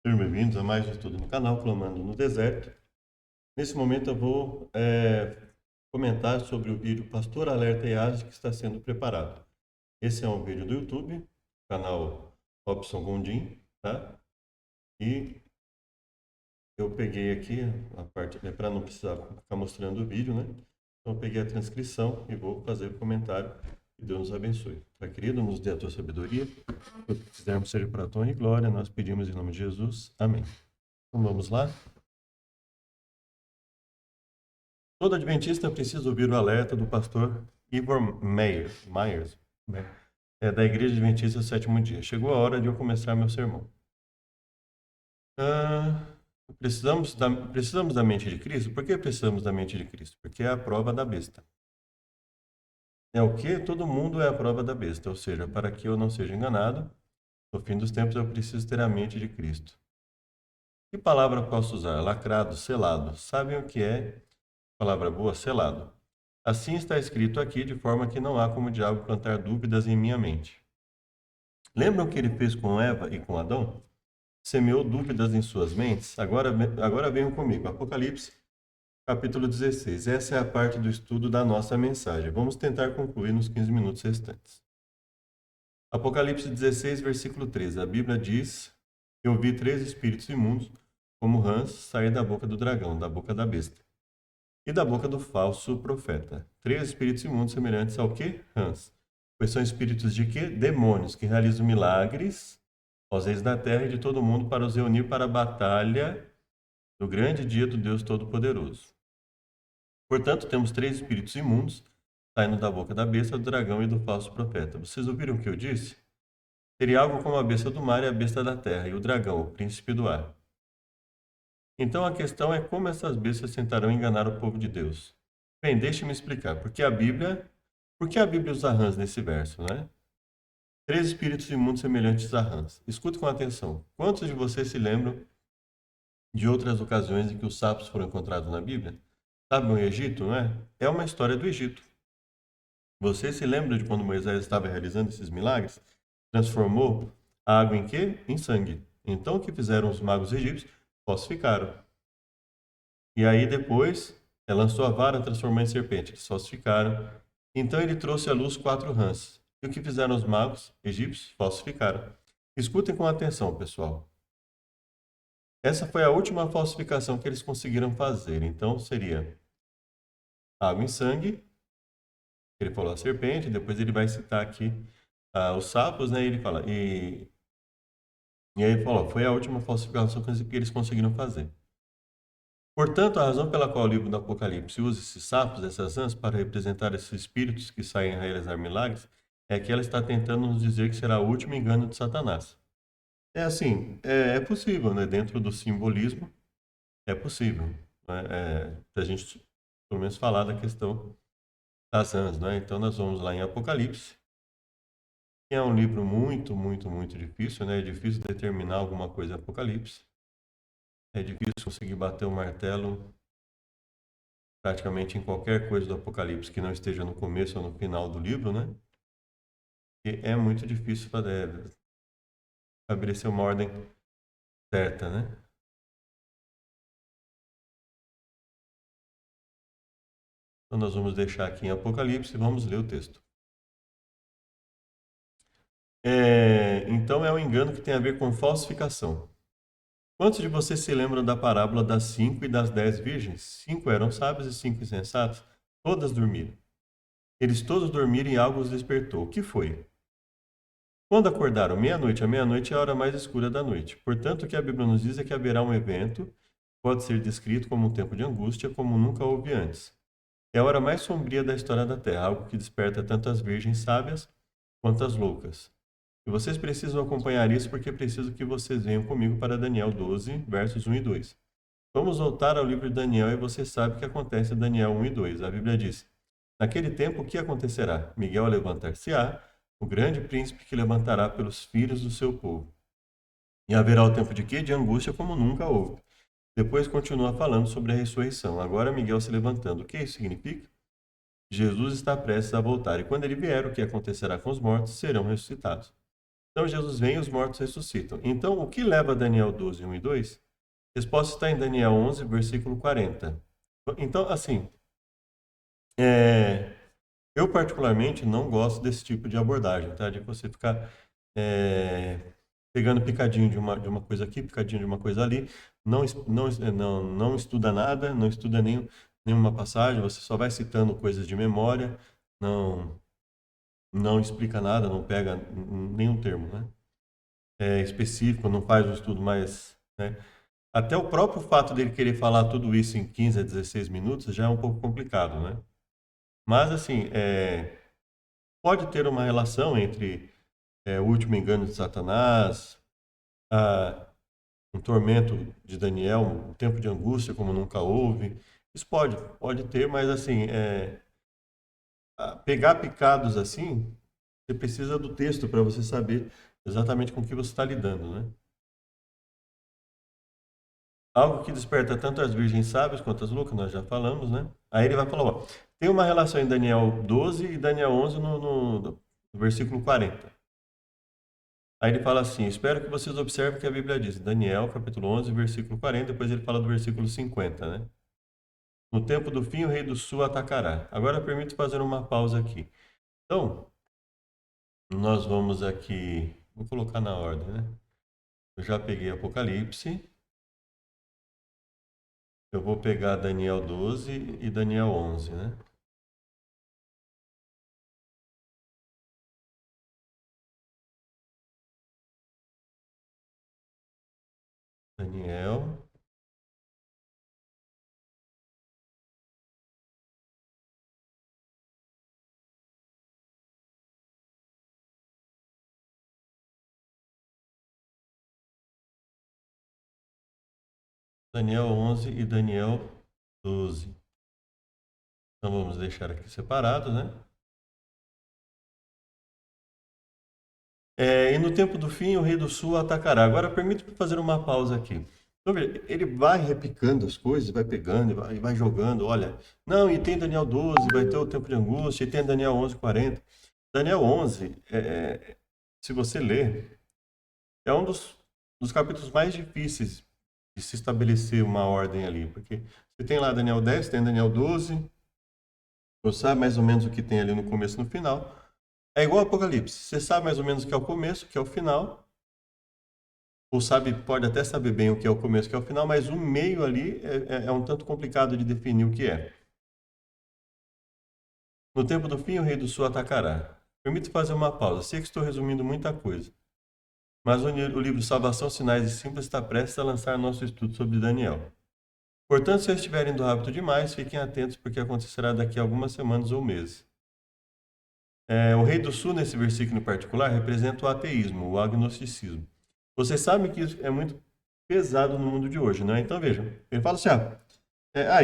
Sejam bem-vindos a mais um estudo no canal Clamando no Deserto. Nesse momento eu vou comentar sobre o vídeo Pastor Alerta EASD que está sendo preparado. Esse é um vídeo do YouTube, canal Robson Gondim, tá? E eu peguei aqui a parte, para não precisar ficar mostrando o vídeo, né? Então eu peguei a transcrição e vou fazer o comentário. Que Deus nos abençoe. Pai querido, nos dê a tua sabedoria. O que quisermos ser para a tua honra e glória, nós pedimos em nome de Jesus. Amém. Então vamos lá. Todo adventista precisa ouvir o alerta do pastor Ivor Myers, né, da Igreja Adventista do Sétimo Dia. Chegou a hora de eu começar meu sermão. Ah, precisamos da mente de Cristo? Por que precisamos da mente de Cristo? Porque é a prova da besta. É o que? Todo mundo é a prova da besta, ou seja, para que eu não seja enganado, no fim dos tempos eu preciso ter a mente de Cristo. Que palavra posso usar? Lacrado, selado. Sabem o que é palavra boa? Selado. Assim está escrito aqui, de forma que não há como o diabo plantar dúvidas em minha mente. Lembram o que ele fez com Eva e com Adão? Semeou dúvidas em suas mentes? Agora venham comigo. Apocalipse, capítulo 16. Essa é a parte do estudo da nossa mensagem. Vamos tentar concluir nos 15 minutos restantes. Apocalipse 16, versículo 13. A Bíblia diz: Eu vi 3 espíritos imundos, como rãs, sair da boca do dragão, da boca da besta, e da boca do falso profeta. 3 espíritos imundos semelhantes ao quê? Rãs. Pois são espíritos de quê? Demônios, que realizam milagres aos reis da terra e de todo mundo para os reunir para a batalha do grande dia do Deus Todo-Poderoso. Portanto, temos 3 espíritos imundos saindo da boca da besta, do dragão e do falso profeta. Vocês ouviram o que eu disse? Seria algo como a besta do mar e a besta da terra, e o dragão, o príncipe do ar. Então a questão é como essas bestas tentarão enganar o povo de Deus. Bem, deixe-me explicar. Por que a Bíblia usa rãs nesse verso, né? 3 espíritos imundos semelhantes a rãs. Escute com atenção. Quantos de vocês se lembram de outras ocasiões em que os sapos foram encontrados na Bíblia? Sabe o Egito, não é? É uma história do Egito. Você se lembra de quando Moisés estava realizando esses milagres? Transformou a água em quê? Em sangue. Então o que fizeram os magos egípcios? Falsificaram. E aí depois, ela lançou a vara, transformou em serpente. Eles falsificaram. Então ele trouxe à luz 4 rãs. E o que fizeram os magos egípcios? Falsificaram. Escutem com atenção, pessoal. Essa foi a última falsificação que eles conseguiram fazer. Então seria água em sangue. Ele falou a serpente. Depois ele vai citar aqui os sapos, né? E ele fala. E aí ele falou: foi a última falsificação que eles conseguiram fazer. Portanto, a razão pela qual o livro do Apocalipse usa esses sapos, essas rãs, para representar esses espíritos que saem a realizar milagres, é que ela está tentando nos dizer que será o último engano de Satanás. É assim, é possível, né? Dentro do simbolismo, é possível, né? A gente, pelo menos, falar da questão das rãs, né? Então, nós vamos lá em Apocalipse, que é um livro muito, muito, muito difícil, né? É difícil determinar alguma coisa em Apocalipse. É difícil conseguir bater o martelo praticamente em qualquer coisa do Apocalipse que não esteja no começo ou no final do livro, né? E é muito difícil estabelecer uma ordem certa, né? Então nós vamos deixar aqui em Apocalipse e vamos ler o texto. Então é um engano que tem a ver com falsificação. Quantos de vocês se lembram da parábola das 5 e das 10 virgens? 5 eram sábios e 5 insensatos. Todas dormiram. Eles todos dormiram e algo os despertou. O que foi? Quando acordaram meia-noite, a meia-noite é a hora mais escura da noite. Portanto, o que a Bíblia nos diz é que haverá um evento, pode ser descrito como um tempo de angústia, como nunca houve antes. É a hora mais sombria da história da Terra, algo que desperta tanto as virgens sábias quanto as loucas. E vocês precisam acompanhar isso porque preciso que vocês venham comigo para Daniel 12, versos 1 e 2. Vamos voltar ao livro de Daniel e você sabe o que acontece em Daniel 1 e 2. A Bíblia diz: Naquele tempo, o que acontecerá? Miguel levantar-se-á, o grande príncipe que levantará pelos filhos do seu povo. E haverá o tempo de quê? De angústia como nunca houve. Depois continua falando sobre a ressurreição. Agora Miguel se levantando. O que isso significa? Jesus está prestes a voltar, e quando ele vier, o que acontecerá com os mortos serão ressuscitados. Então Jesus vem e os mortos ressuscitam. Então, o que leva a Daniel 12, 1 e 2? A resposta está em Daniel 11, versículo 40. Então, assim, eu particularmente não gosto desse tipo de abordagem, tá? De você ficar é, pegando picadinho de uma coisa aqui, picadinho de uma coisa ali, não estuda nada, não estuda nenhuma passagem, você só vai citando coisas de memória, não explica nada, não pega nenhum termo, né? Específico, não faz um estudo mais, né? Até o próprio fato dele querer falar tudo isso em 15 a 16 minutos já é um pouco complicado, né? Mas, assim, pode ter uma relação entre o último engano de Satanás, um tormento de Daniel, um tempo de angústia como nunca houve. Isso pode ter, mas, assim, pegar picados assim, você precisa do texto para você saber exatamente com o que você está lidando, né? Algo que desperta tanto as virgens sábias quanto as loucas, nós já falamos, né? Aí ele vai falar, ó, tem uma relação em Daniel 12 e Daniel 11 no versículo 40. Aí ele fala assim, espero que vocês observem o que a Bíblia diz. Daniel, capítulo 11, versículo 40, depois ele fala do versículo 50, né? No tempo do fim, o rei do sul atacará. Agora permito fazer uma pausa aqui. Então, nós vamos aqui, vou colocar na ordem, né? Eu já peguei Apocalipse, eu vou pegar Daniel 12 e Daniel 11, né? Daniel, Daniel 11 e Daniel 12. Então vamos deixar aqui separados, né? E no tempo do fim, o rei do sul atacará. Agora permite-me fazer uma pausa aqui. Então, veja, ele vai repicando as coisas, vai pegando, vai jogando. Olha, não, e tem Daniel 12, vai ter o tempo de angústia, e tem Daniel 11, 40. Daniel 11, se você ler, é um dos capítulos mais difíceis de se estabelecer uma ordem ali, porque você tem lá Daniel 10, tem Daniel 12, você sabe mais ou menos o que tem ali no começo e no final. É igual Apocalipse, você sabe mais ou menos o que é o começo, o que é o final, ou sabe, pode até saber bem o que é o começo, o que é o final, mas o meio ali é um tanto complicado de definir o que é. No tempo do fim, o rei do sul atacará. Permito fazer uma pausa, sei que estou resumindo muita coisa, mas o livro Salvação, Sinais e Símbolos está prestes a lançar nosso estudo sobre Daniel. Portanto, se estiverem do hábito demais, fiquem atentos porque acontecerá daqui a algumas semanas ou meses. O rei do sul, nesse versículo em particular, representa o ateísmo, o agnosticismo. Vocês sabem que isso é muito pesado no mundo de hoje, né? Então, vejam, ele fala assim,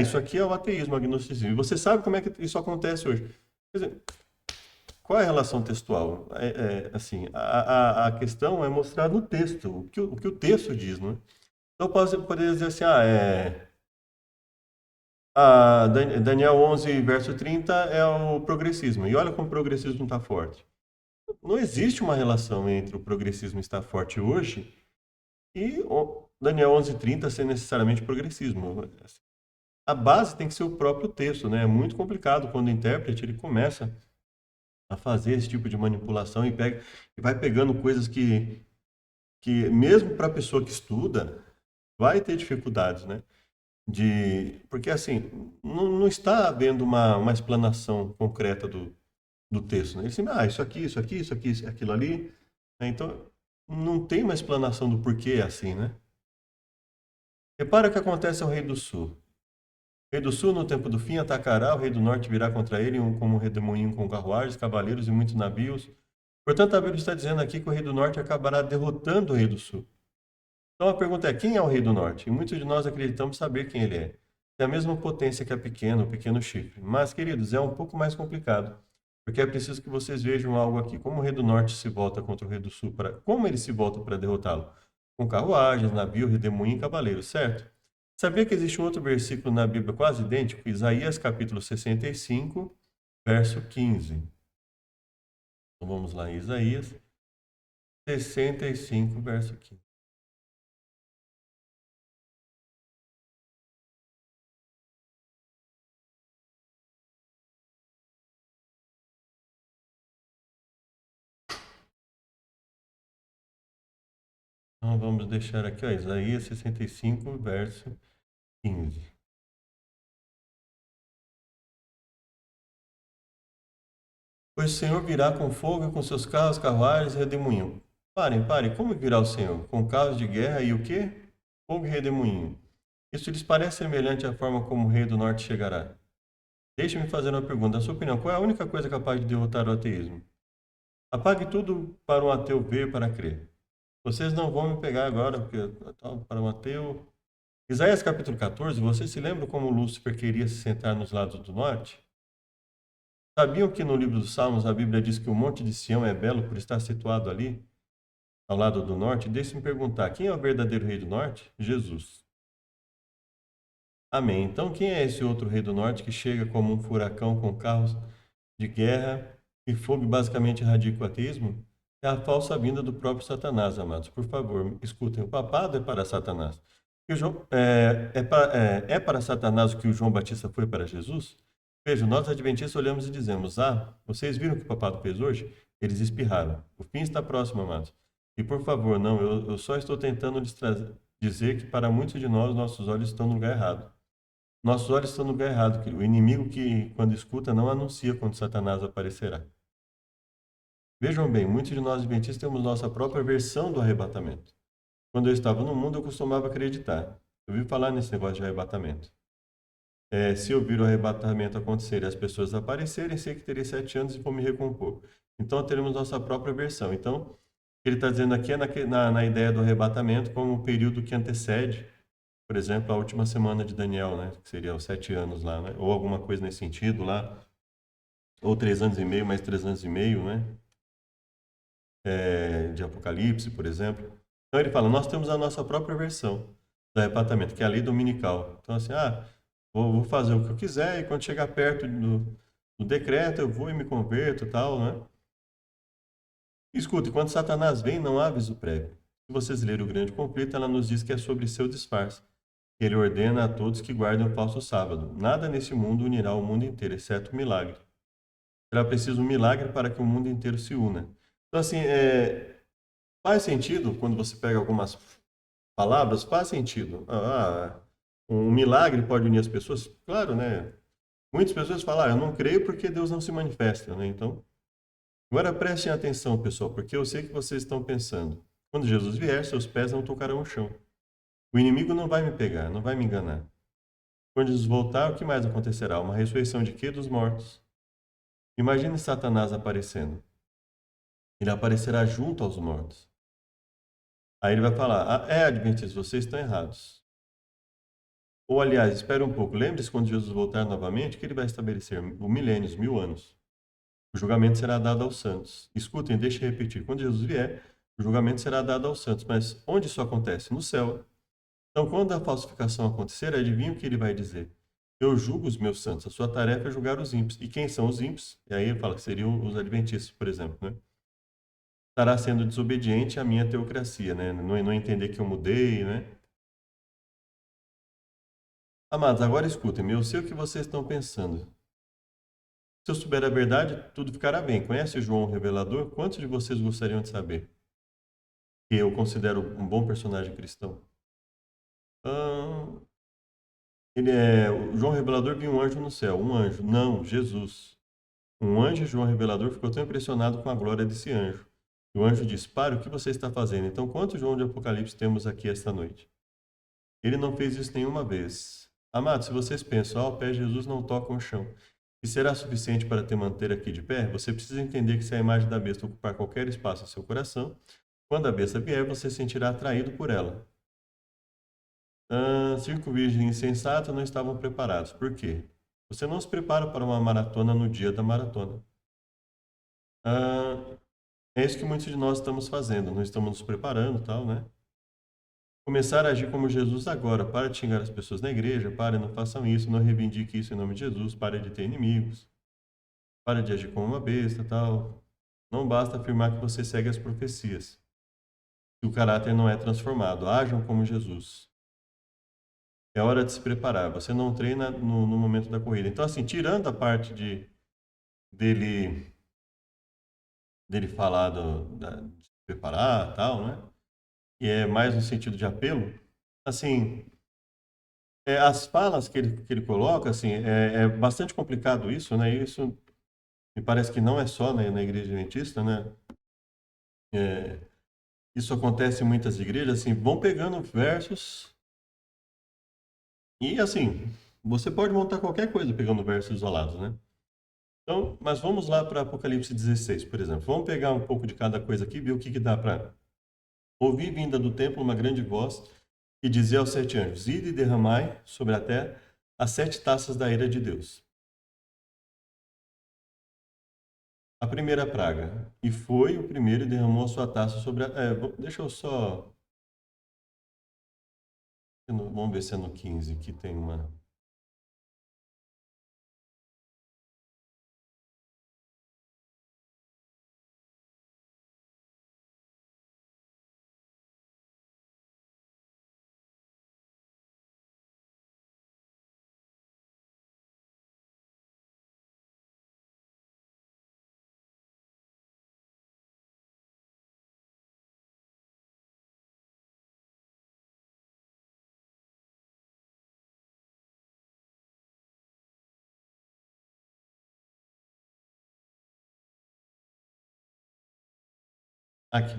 isso aqui é o ateísmo, o agnosticismo. E você sabe como é que isso acontece hoje. Quer dizer, qual é a relação textual? Assim, a questão é mostrar no texto, o que o texto diz, né? Então, eu poderia dizer assim, Daniel 11, verso 30 é o progressismo. E olha como o progressismo está forte. Não existe uma relação entre o progressismo estar forte hoje e o Daniel 11:30 ser necessariamente progressismo. A base tem que ser o próprio texto, né? É muito complicado quando o intérprete ele começa a fazer esse tipo de manipulação e vai pegando coisas que mesmo para a pessoa que estuda, vai ter dificuldades, né? Porque assim, não está havendo uma explanação concreta do texto, né? Ele assim, isso aqui, isso aqui, isso aqui, aquilo ali, né? Então, não tem uma explanação do porquê é assim, né? Repara o que acontece ao rei do sul. O rei do sul, no tempo do fim, atacará, o rei do norte virá contra ele, como um redemoinho com carruagens, cavaleiros e muitos navios. Portanto, a Bíblia está dizendo aqui que o rei do norte acabará derrotando o rei do sul. Então a pergunta é, quem é o rei do norte? E muitos de nós acreditamos saber quem ele é. Tem a mesma potência que a pequena, o pequeno chifre. Mas, queridos, é um pouco mais complicado. Porque é preciso que vocês vejam algo aqui. Como o rei do norte se volta contra o rei do sul, como ele se volta para derrotá-lo? Com carruagens, navio, redemoinho e cavaleiros, certo? Sabia que existe um outro versículo na Bíblia quase idêntico? Isaías capítulo 65, verso 15. Então vamos lá em Isaías 65, verso 15. Então vamos deixar aqui, ó, Isaías 65, verso 15. Pois o Senhor virá com fogo e com seus carros, carruagens e redemoinho. Parem, como virá o Senhor? Com carros de guerra e o quê? Fogo e redemoinho. Isso lhes parece semelhante à forma como o rei do norte chegará. Deixe-me fazer uma pergunta. Na sua opinião, qual é a única coisa capaz de derrotar o ateísmo? Apague tudo para um ateu ver para crer. Vocês não vão me pegar agora, porque para um ateu. Isaías capítulo 14, vocês se lembram como Lúcifer queria se sentar nos lados do norte? Sabiam que no livro dos Salmos a Bíblia diz que o Monte de Sião é belo por estar situado ali, ao lado do norte? Deixe-me perguntar, quem é o verdadeiro rei do norte? Jesus. Amém. Então, quem é esse outro rei do norte que chega como um furacão com carros de guerra e fogo e basicamente erradica o ateísmo? É a falsa vinda do próprio Satanás, amados. Por favor, escutem. O papado é para Satanás. É para Satanás o que o João Batista foi para Jesus? Vejam, nós adventistas olhamos e dizemos: Ah, vocês viram o que o papado fez hoje? Eles espirraram. O fim está próximo, amados. E por favor, não, eu só estou tentando dizer que para muitos de nós, nossos olhos estão no lugar errado. Nossos olhos estão no lugar errado. O inimigo que, quando escuta, não anuncia quando Satanás aparecerá. Vejam bem, muitos de nós adventistas temos nossa própria versão do arrebatamento. Quando eu estava no mundo, eu costumava acreditar. Eu ouvi falar nesse negócio de arrebatamento. Se eu vir o arrebatamento acontecer e as pessoas aparecerem, sei que terei 7 anos e vou me recompor. Então, teremos nossa própria versão. Então, o que ele está dizendo aqui é na ideia do arrebatamento como um período que antecede, por exemplo, a última semana de Daniel, né? Que seria os 7 anos lá, né? Ou alguma coisa nesse sentido lá. Ou 3 anos e meio, mais 3 anos e meio, né? De Apocalipse, por exemplo. Então, ele fala, nós temos a nossa própria versão do arrebatamento, que é a lei dominical. Então, assim, vou fazer o que eu quiser e quando chegar perto do decreto, eu vou e me converto e tal, né? Escute, quando Satanás vem, não há aviso prévio. Se vocês lerem o grande conflito, ela nos diz que é sobre seu disfarce. Ele ordena a todos que guardem o falso sábado. Nada nesse mundo unirá o mundo inteiro, exceto o milagre. Será preciso um milagre para que o mundo inteiro se una. Então, assim, faz sentido quando você pega algumas palavras, faz sentido. Um milagre pode unir as pessoas? Claro, né? Muitas pessoas falam, eu não creio porque Deus não se manifesta, né? Então, agora prestem atenção, pessoal, porque eu sei que vocês estão pensando. Quando Jesus vier, seus pés não tocarão o chão. O inimigo não vai me pegar, não vai me enganar. Quando Jesus voltar, o que mais acontecerá? Uma ressurreição de quê? Dos mortos. Imagine Satanás aparecendo. Ele aparecerá junto aos mortos. Aí ele vai falar, adventistas, vocês estão errados. Ou, aliás, espere um pouco. Lembre-se quando Jesus voltar novamente que ele vai estabelecer o milênio, os 1000 anos. O julgamento será dado aos santos. Escutem, deixe eu repetir. Quando Jesus vier, o julgamento será dado aos santos. Mas onde isso acontece? No céu. Então, quando a falsificação acontecer, adivinha o que ele vai dizer? Eu julgo os meus santos. A sua tarefa é julgar os ímpios. E quem são os ímpios? E aí ele fala que seriam os adventistas, por exemplo, né? Estará sendo desobediente à minha teocracia, né? Não entender que eu mudei, né? Amados, agora escutem-me. Eu sei o que vocês estão pensando. Se eu souber a verdade, tudo ficará bem. Conhece João o Revelador? Quantos de vocês gostariam de saber? Que eu considero um bom personagem cristão. O João Revelador viu um anjo no céu. Um anjo. Não, Jesus. Um anjo, João Revelador, ficou tão impressionado com a glória desse anjo. E o anjo disse, pare, o que você está fazendo? Então, quantos João de Apocalipse temos aqui esta noite? Ele não fez isso nenhuma vez. Amados, se vocês pensam, o pé de Jesus não toca o chão, e será suficiente para te manter aqui de pé, você precisa entender que se a imagem da besta ocupar qualquer espaço em seu coração, quando a besta vier, você se sentirá atraído por ela. Circo Virgem e Insensato não estavam preparados. Por quê? Você não se prepara para uma maratona no dia da maratona. É isso que muitos de nós estamos fazendo. Não estamos nos preparando, tal, né? Começar a agir como Jesus agora. Para de xingar as pessoas na igreja. Para, não façam isso. Não reivindique isso em nome de Jesus. Pare de ter inimigos. Para de agir como uma besta, tal. Não basta afirmar que você segue as profecias. se o caráter não é transformado. Ajam como Jesus. É hora de se preparar. Você não treina no momento da corrida. Então, assim, tirando a parte dele, dele falar de se preparar e tal, né? E é mais no sentido de apelo, assim, as falas que ele coloca, assim, é bastante complicado isso, né? Isso me parece que não é só na igreja adventista, né? É, isso acontece em muitas igrejas, assim, vão pegando versos e, assim, você pode montar qualquer coisa pegando versos isolados, né? Então, mas vamos lá para Apocalipse 16, por exemplo. Vamos pegar um pouco de cada coisa aqui e ver o que dá para ouvir vinda do templo uma grande voz que dizia aos 7 anjos: Ide e derramai sobre a terra as 7 taças da ira de Deus. A primeira praga. E foi o primeiro e derramou a sua taça sobre a... deixa eu só... Vamos ver se é no 15 que tem uma... Aqui.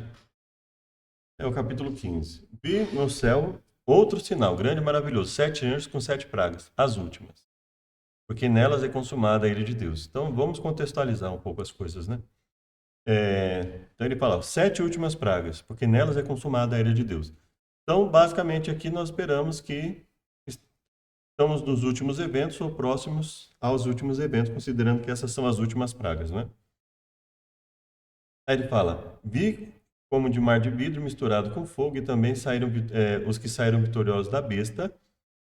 É o capítulo 15. Vi no céu outro sinal, grande e maravilhoso. 7 anjos com 7 pragas, as últimas. Porque nelas é consumada a ira de Deus. Então, vamos contextualizar um pouco as coisas, né? Então, ele fala, 7 últimas pragas, porque nelas é consumada a ira de Deus. Então, basicamente, aqui nós esperamos que estamos nos últimos eventos ou próximos aos últimos eventos, considerando que essas são as últimas pragas, né? Aí ele fala, vi como de mar de vidro misturado com fogo, e também saíram os que saíram vitoriosos da besta,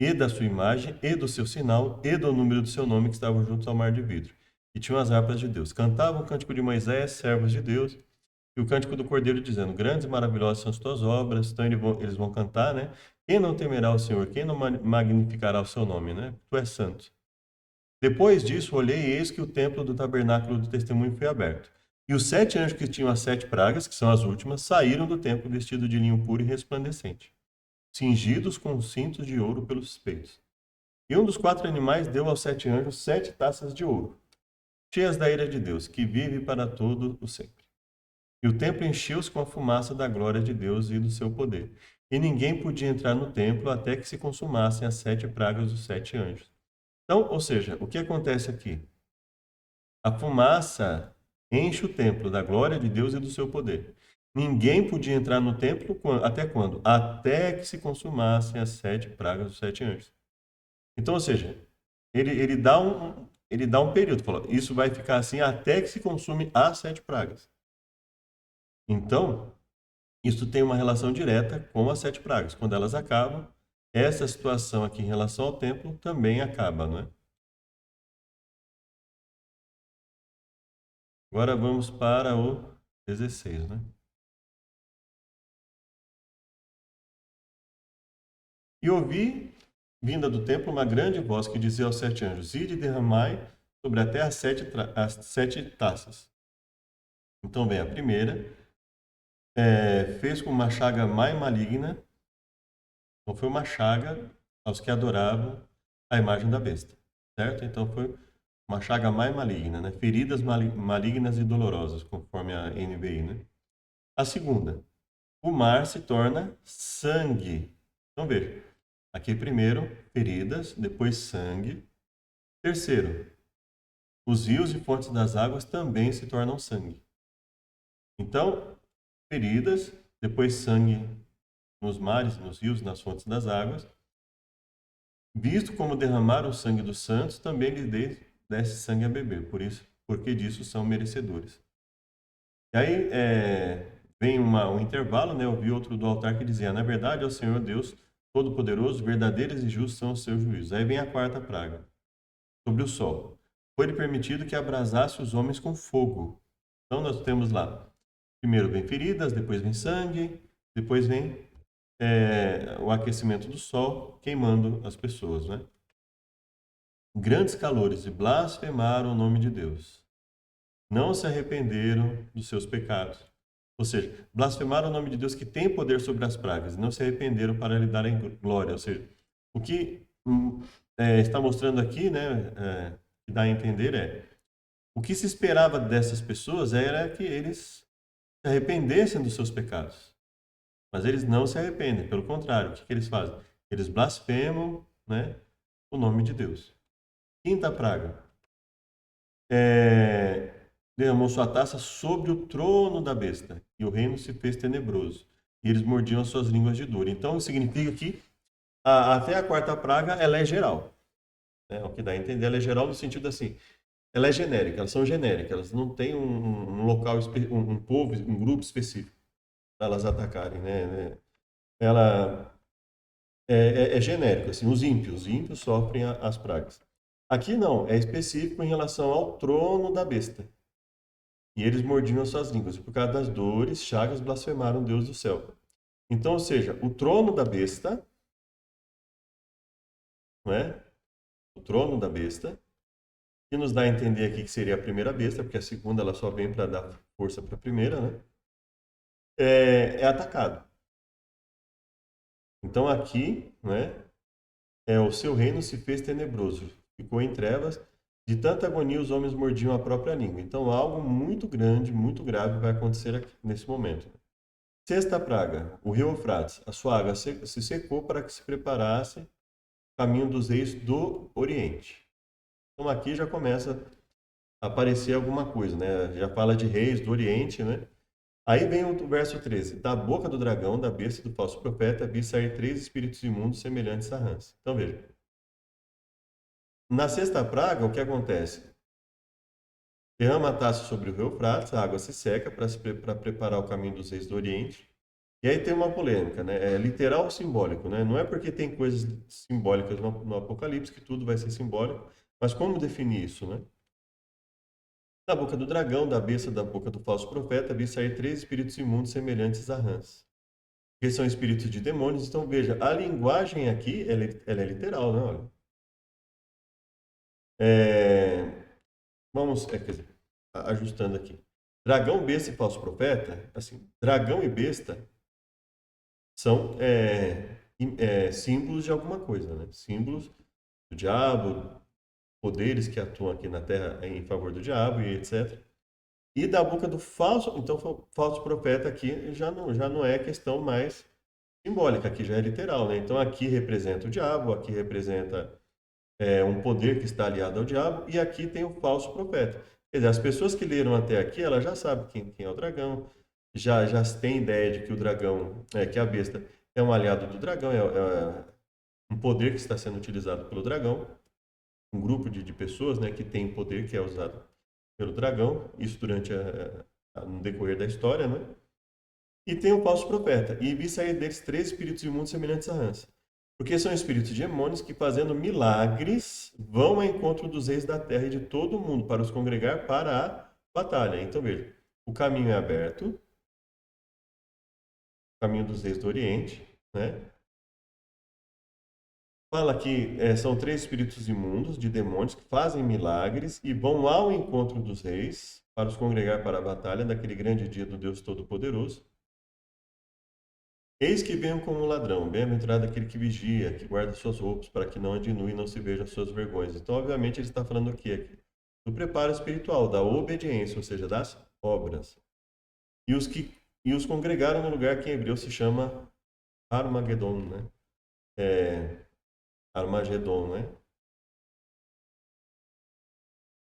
e da sua imagem, e do seu sinal, e do número do seu nome, que estavam juntos ao mar de vidro. E tinham as harpas de Deus. Cantavam o cântico de Moisés, servos de Deus, e o cântico do Cordeiro, dizendo, grandes e maravilhosas são as tuas obras. Então eles vão cantar, né? Quem não temerá o Senhor? Quem não magnificará o seu nome, né? Tu és santo. Depois disso, olhei e eis que o templo do tabernáculo do testemunho foi aberto. E os 7 anjos que tinham as 7 pragas, que são as últimas, saíram do templo vestidos de linho puro e resplandecente, cingidos com cintos de ouro pelos peitos. E um dos 4 animais deu aos 7 anjos 7 taças de ouro, cheias da ira de Deus, que vive para todo o sempre. E o templo encheu-se com a fumaça da glória de Deus e do seu poder. E ninguém podia entrar no templo até que se consumassem as 7 pragas dos 7 anjos. Então, ou seja, o que acontece aqui? A fumaça enche o templo da glória de Deus e do seu poder. Ninguém podia entrar no templo até quando? Até que se consumassem as 7 pragas dos 7 anjos. Então, ou seja, ele dá um período, falou, isso vai ficar assim até que se consume as 7 pragas. Então, isso tem uma relação direta com as 7 pragas. Quando elas acabam, essa situação aqui em relação ao templo também acaba, não é? Agora vamos para o 16, né? E ouvi, vinda do templo, uma grande voz que dizia aos 7 anjos, ide e derramai sobre a terra as 7 taças. Então vem a primeira, fez com uma chaga mais maligna, então foi uma chaga aos que adoravam a imagem da besta, certo? Então foi uma chaga mais maligna, né? Feridas malignas e dolorosas, conforme a NVI, né? A segunda, o mar se torna sangue. Então veja, aqui primeiro, feridas, depois sangue. Terceiro, os rios e fontes das águas também se tornam sangue. Então, feridas, depois sangue nos mares, nos rios, nas fontes das águas. Visto como derramaram o sangue dos santos, também lhes desse sangue a beber. Por isso, porque disso são merecedores. E aí vem um intervalo, né? Eu vi outro do altar que dizia, na verdade, é o Senhor Deus Todo-Poderoso, verdadeiros e justos são os seus juízos. Aí vem a quarta praga, sobre o sol. Foi-lhe permitido que abrasasse os homens com fogo. Então nós temos lá, primeiro vem feridas, depois vem sangue, Depois vem o aquecimento do sol queimando as pessoas, né? Grandes calores e blasfemaram o nome de Deus. Não se arrependeram dos seus pecados. Ou seja, blasfemaram o nome de Deus que tem poder sobre as pragas. Não se arrependeram para lhe darem glória. Ou seja, o que está mostrando aqui, né, que dá a entender o que se esperava dessas pessoas era que eles se arrependessem dos seus pecados. Mas eles não se arrependem. Pelo contrário, o que eles fazem? Eles blasfemam, né, o nome de Deus. Quinta praga. Derramou sua taça sobre o trono da besta, e o reino se fez tenebroso, e eles mordiam as suas línguas de dor. Então, significa que até a quarta praga, ela é geral. Né? O que dá a entender, ela é geral no sentido assim, ela é genérica, elas são genéricas, elas não têm um local, um povo, um grupo específico para elas atacarem. Né? Ela é genérico, assim, os ímpios sofrem as pragas. Aqui não, é específico em relação ao trono da besta. E eles mordiam as suas línguas, e por causa das dores, chagas blasfemaram Deus do céu. Então, ou seja, o trono da besta, não é? O trono da besta, que nos dá a entender aqui que seria a primeira besta, porque a segunda ela só vem para dar força para a primeira, né? É atacado. Então aqui, né? O seu reino se fez tenebroso, ficou em trevas, de tanta agonia os homens mordiam a própria língua. Então algo muito grande, muito grave vai acontecer aqui, nesse momento. Sexta praga, o rio Eufrates. A sua água se secou para que se preparasse o caminho dos reis do Oriente. Então aqui já começa a aparecer alguma coisa, né? Já fala de reis do Oriente, né? Aí vem o verso 13. Da boca do dragão, da besta e do falso profeta, vi sair 3 espíritos imundos semelhantes a rãs. Então veja. Na sexta praga, o que acontece? Derrama a taça sobre o rio Eufrates, a água se seca para preparar o caminho dos reis do Oriente. E aí tem uma polêmica, né? É literal ou simbólico, né? Não é porque tem coisas simbólicas no Apocalipse que tudo vai ser simbólico, mas como definir isso, né? Da boca do dragão, da besta, da boca do falso profeta, vi sair 3 espíritos imundos semelhantes a rãs. Que são espíritos de demônios. Então, veja, a linguagem aqui, ela é literal, né? Olha. Quer dizer, ajustando aqui. Dragão, besta e falso profeta, assim, dragão e besta são símbolos de alguma coisa, né? Símbolos do diabo, poderes que atuam aqui na Terra em favor do diabo e etc. E da boca do falso, então falso profeta aqui já não é questão mais simbólica, aqui já é literal, né? Então aqui representa o diabo, aqui representa um poder que está aliado ao diabo, e aqui tem o falso profeta. Quer dizer, as pessoas que leram até aqui, elas já sabem quem é o dragão, já têm ideia de que o dragão, que a besta é um aliado do dragão, é um poder que está sendo utilizado pelo dragão, um grupo de pessoas, né, que tem poder que é usado pelo dragão, isso durante no decorrer da história, né? E tem o falso profeta. E vi sair deles 3 espíritos imundos semelhantes a rãs. Porque são espíritos demônios que, fazendo milagres, vão ao encontro dos reis da terra e de todo o mundo para os congregar para a batalha. Então, veja, o caminho é aberto, o caminho dos reis do Oriente, né? Fala que são 3 espíritos imundos de demônios que fazem milagres e vão ao encontro dos reis para os congregar para a batalha naquele grande dia do Deus Todo-Poderoso. Eis que venho como um ladrão, bem-aventurado aquele que vigia, que guarda suas roupas, para que não adinue e não se vejam as suas vergonhas. Então, obviamente, ele está falando o quê aqui? Do preparo espiritual, da obediência, ou seja, das obras. E os congregaram no lugar que em hebreu se chama Armagedon, né? Armagedon, né?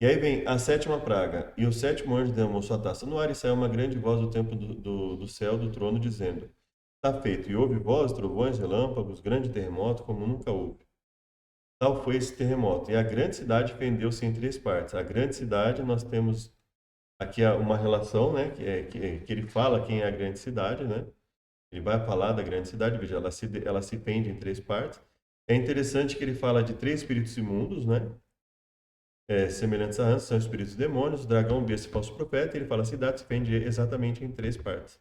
E aí vem a sétima praga. E o sétimo anjo derramou sua taça no ar e saiu uma grande voz do templo do céu, do trono, dizendo: Está feito. E houve voz, trovões, relâmpagos, grande terremoto, como nunca houve. Tal foi esse terremoto. E a grande cidade fendeu-se em 3 partes. A grande cidade, nós temos aqui uma relação, né? Que ele fala quem é a grande cidade, né? Ele vai falar da grande cidade, veja, ela se fende em 3 partes. É interessante que ele fala de 3 espíritos imundos, né? Semelhantes a rãs, são espíritos demônios, dragão, besta e falso profeta. E ele fala a cidade se fende exatamente em 3 partes.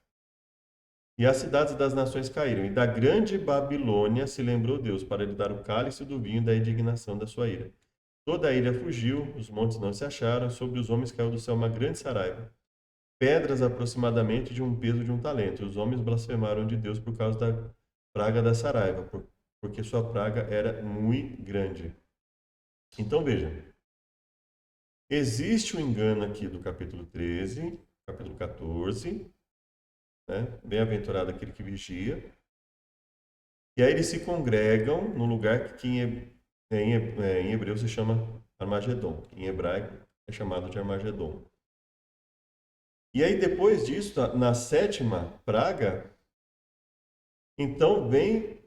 E as cidades das nações caíram. E da grande Babilônia se lembrou Deus para lhe dar o cálice do vinho da indignação da sua ira. Toda a ilha fugiu, os montes não se acharam, sobre os homens caiu do céu uma grande saraiva. Pedras aproximadamente de um peso de um talento. Os homens blasfemaram de Deus por causa da praga da saraiva, porque sua praga era muito grande. Então veja, existe um engano aqui do capítulo 13, capítulo 14, né? Bem-aventurado aquele que vigia. E aí eles se congregam no lugar que em hebreu se chama Armagedon. Em hebraico é chamado de Armagedon. E aí depois disso, na sétima praga, então vem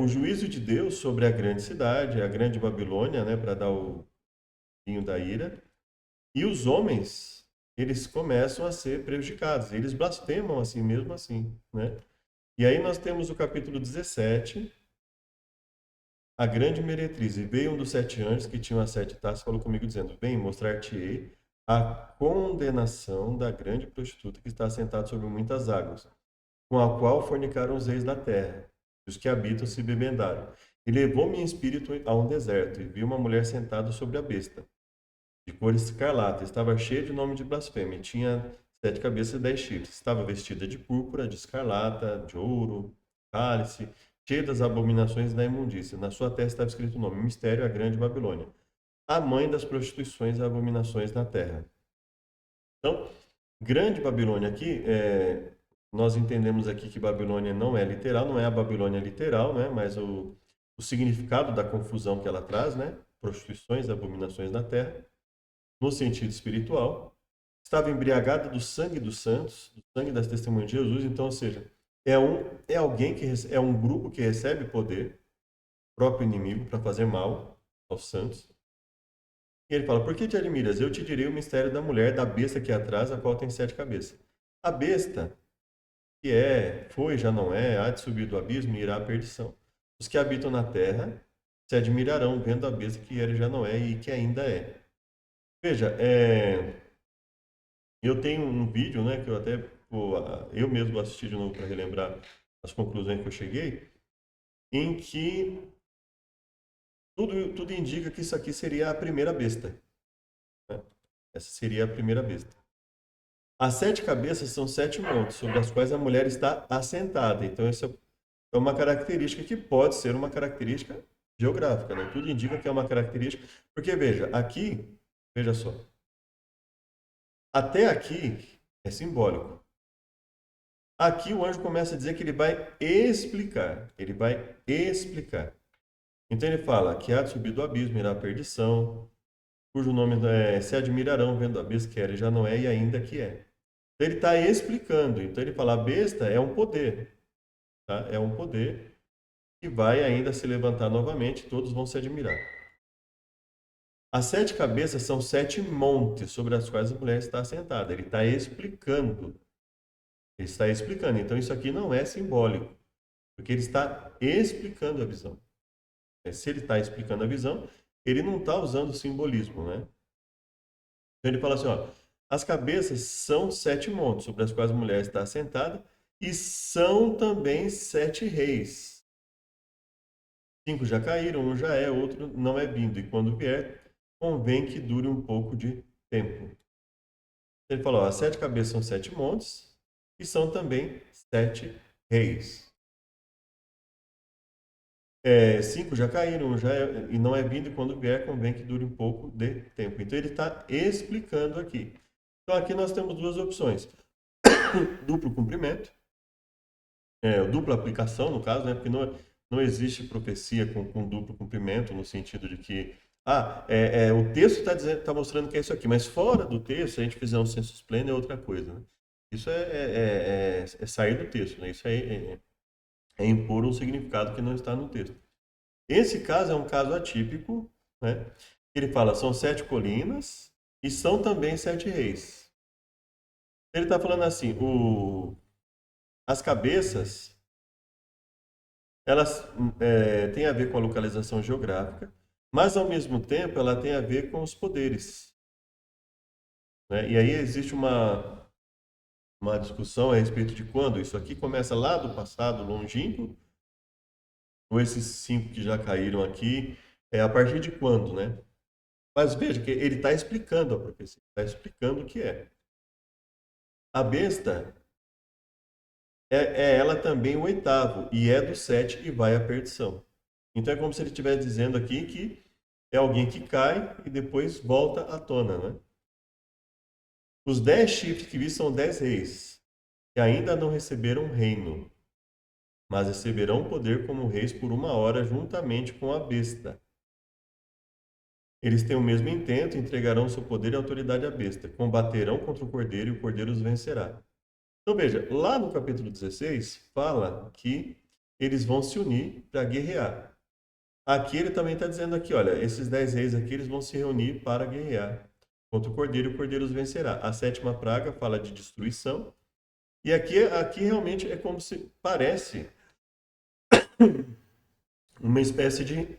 o juízo de Deus sobre a grande cidade, a grande Babilônia, né, para dar o vinho da ira. E os homens, eles começam a ser prejudicados. Eles blasfemam assim mesmo assim, né? E aí nós temos o capítulo 17, a grande meretriz. E veio um dos 7 anjos que tinha as 7 taças e falou comigo dizendo: Vem, mostrar-te-ei a condenação da grande prostituta que está sentada sobre muitas águas, com a qual fornicaram os reis da terra, e os que habitam se bebendaram. E levou-me em espírito a um deserto, e vi uma mulher sentada sobre a besta, de cor escarlata, estava cheia de nome de blasfêmia, e tinha 7 cabeças e 10 chifres. Estava vestida de púrpura, de escarlata, de ouro, cálice, cheia das abominações da imundícia. Na sua testa estava escrito o nome: Mistério, a grande Babilônia, a mãe das prostituições e abominações na terra. Então, grande Babilônia aqui, nós entendemos aqui que Babilônia não é literal, não é a Babilônia literal, né? Mas o significado da confusão que ela traz, né? Prostituições e abominações na terra, no sentido espiritual. Estava embriagada do sangue dos santos, do sangue das testemunhas de Jesus. Então, ou seja, é alguém que é um grupo que recebe poder, próprio inimigo, para fazer mal aos santos. E ele fala: Por que te admiras? Eu te direi o mistério da mulher, da besta que atrás, a qual tem 7 cabeças. A besta, que foi, já não é, há de subir do abismo e irá à perdição. Os que habitam na terra se admirarão vendo a besta que era e já não é e que ainda é. Veja, eu tenho um vídeo, né, que eu até eu mesmo vou assistir de novo para relembrar as conclusões que eu cheguei, em que tudo indica que isso aqui seria a primeira besta, né? Essa seria a primeira besta. As 7 cabeças são 7 montes, sobre as quais a mulher está assentada. Então, essa é uma característica que pode ser uma característica geográfica, né? Tudo indica que é uma característica, porque veja, aqui, veja só, até aqui é simbólico. Aqui o anjo começa a dizer que ele vai explicar. Ele vai explicar. Então ele fala que há de subir do abismo, irá à perdição, cujo nome se admirarão vendo a besta que era e já não é e ainda que é. Então ele está explicando. Então ele fala: a besta é um poder. Tá? É um poder que vai ainda se levantar novamente, todos vão se admirar. As 7 cabeças são 7 montes sobre as quais a mulher está assentada. Ele está explicando. Ele está explicando. Então isso aqui não é simbólico, porque ele está explicando a visão. Se ele está explicando a visão, ele não está usando simbolismo, né? Então ele fala assim, ó, as cabeças são 7 montes sobre as quais a mulher está assentada e são também 7 reis. 5 já caíram, um já é, outro não é vindo. E quando vier, convém que dure um pouco de tempo. Ele falou, ó, as 7 cabeças são 7 montes e são também 7 reis. 5 já caíram, um já é, e não é vindo, e quando vier, convém que dure um pouco de tempo. Então ele está explicando aqui. Então aqui nós temos 2 opções. Duplo cumprimento, dupla aplicação, no caso, né? Porque não existe profecia com duplo cumprimento, no sentido de que o texto está mostrando que é isso aqui, mas fora do texto, se a gente fizer um sensus pleno, é outra coisa. Né? Isso é sair do texto, né? Isso é impor um significado que não está no texto. Esse caso é um caso atípico, né? Ele fala, são 7 colinas e são também 7 reis. Ele está falando assim, as cabeças, elas têm a ver com a localização geográfica, mas ao mesmo tempo ela tem a ver com os poderes. Né? E aí existe uma uma discussão a respeito de quando isso aqui começa lá do passado longínquo, ou esses 5 que já caíram aqui, é a partir de quando, né? Mas veja que ele está explicando a profecia, está explicando o que é. A besta é ela também o oitavo, e é do 7 e vai à perdição. Então é como se ele estivesse dizendo aqui que é alguém que cai e depois volta à tona, né? Os 10 chifres que vi são 10 reis, que ainda não receberam reino, mas receberão poder como reis por 1 hora juntamente com a besta. Eles têm o mesmo intento, entregarão seu poder e autoridade à besta, combaterão contra o cordeiro e o cordeiro os vencerá. Então veja, lá no capítulo 16, fala que eles vão se unir para guerrear. Aqui ele também está dizendo aqui, olha, esses 10 reis aqui, eles vão se reunir para guerrear contra o cordeiro e o cordeiro os vencerá. A 7ª praga fala de destruição. E aqui realmente é como se parece uma espécie de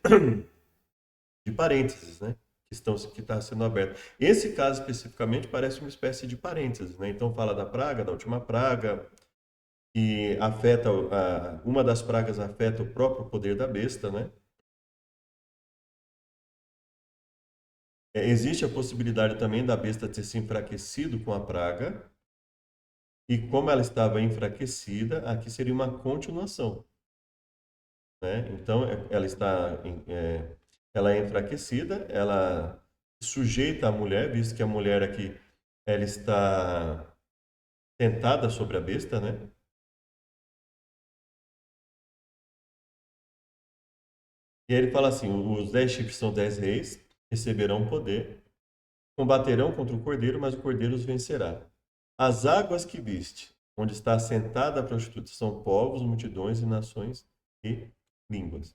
parênteses, né? Que está sendo aberto. Esse caso especificamente parece uma espécie de parênteses, né? Então fala da praga, da última praga, que afeta, uma das pragas afeta o próprio poder da besta, né? Existe a possibilidade também da besta ter se enfraquecido com a praga, e como ela estava enfraquecida, aqui seria uma continuação, né? Então ela é enfraquecida, ela sujeita a mulher, visto que a mulher aqui ela está sentada sobre a besta, né? E aí ele fala assim: os 10 chifres são 10 reis, receberão poder, combaterão contra o cordeiro, mas o cordeiro os vencerá. As águas que viste, onde está assentada a prostituta, são povos, multidões e nações e línguas.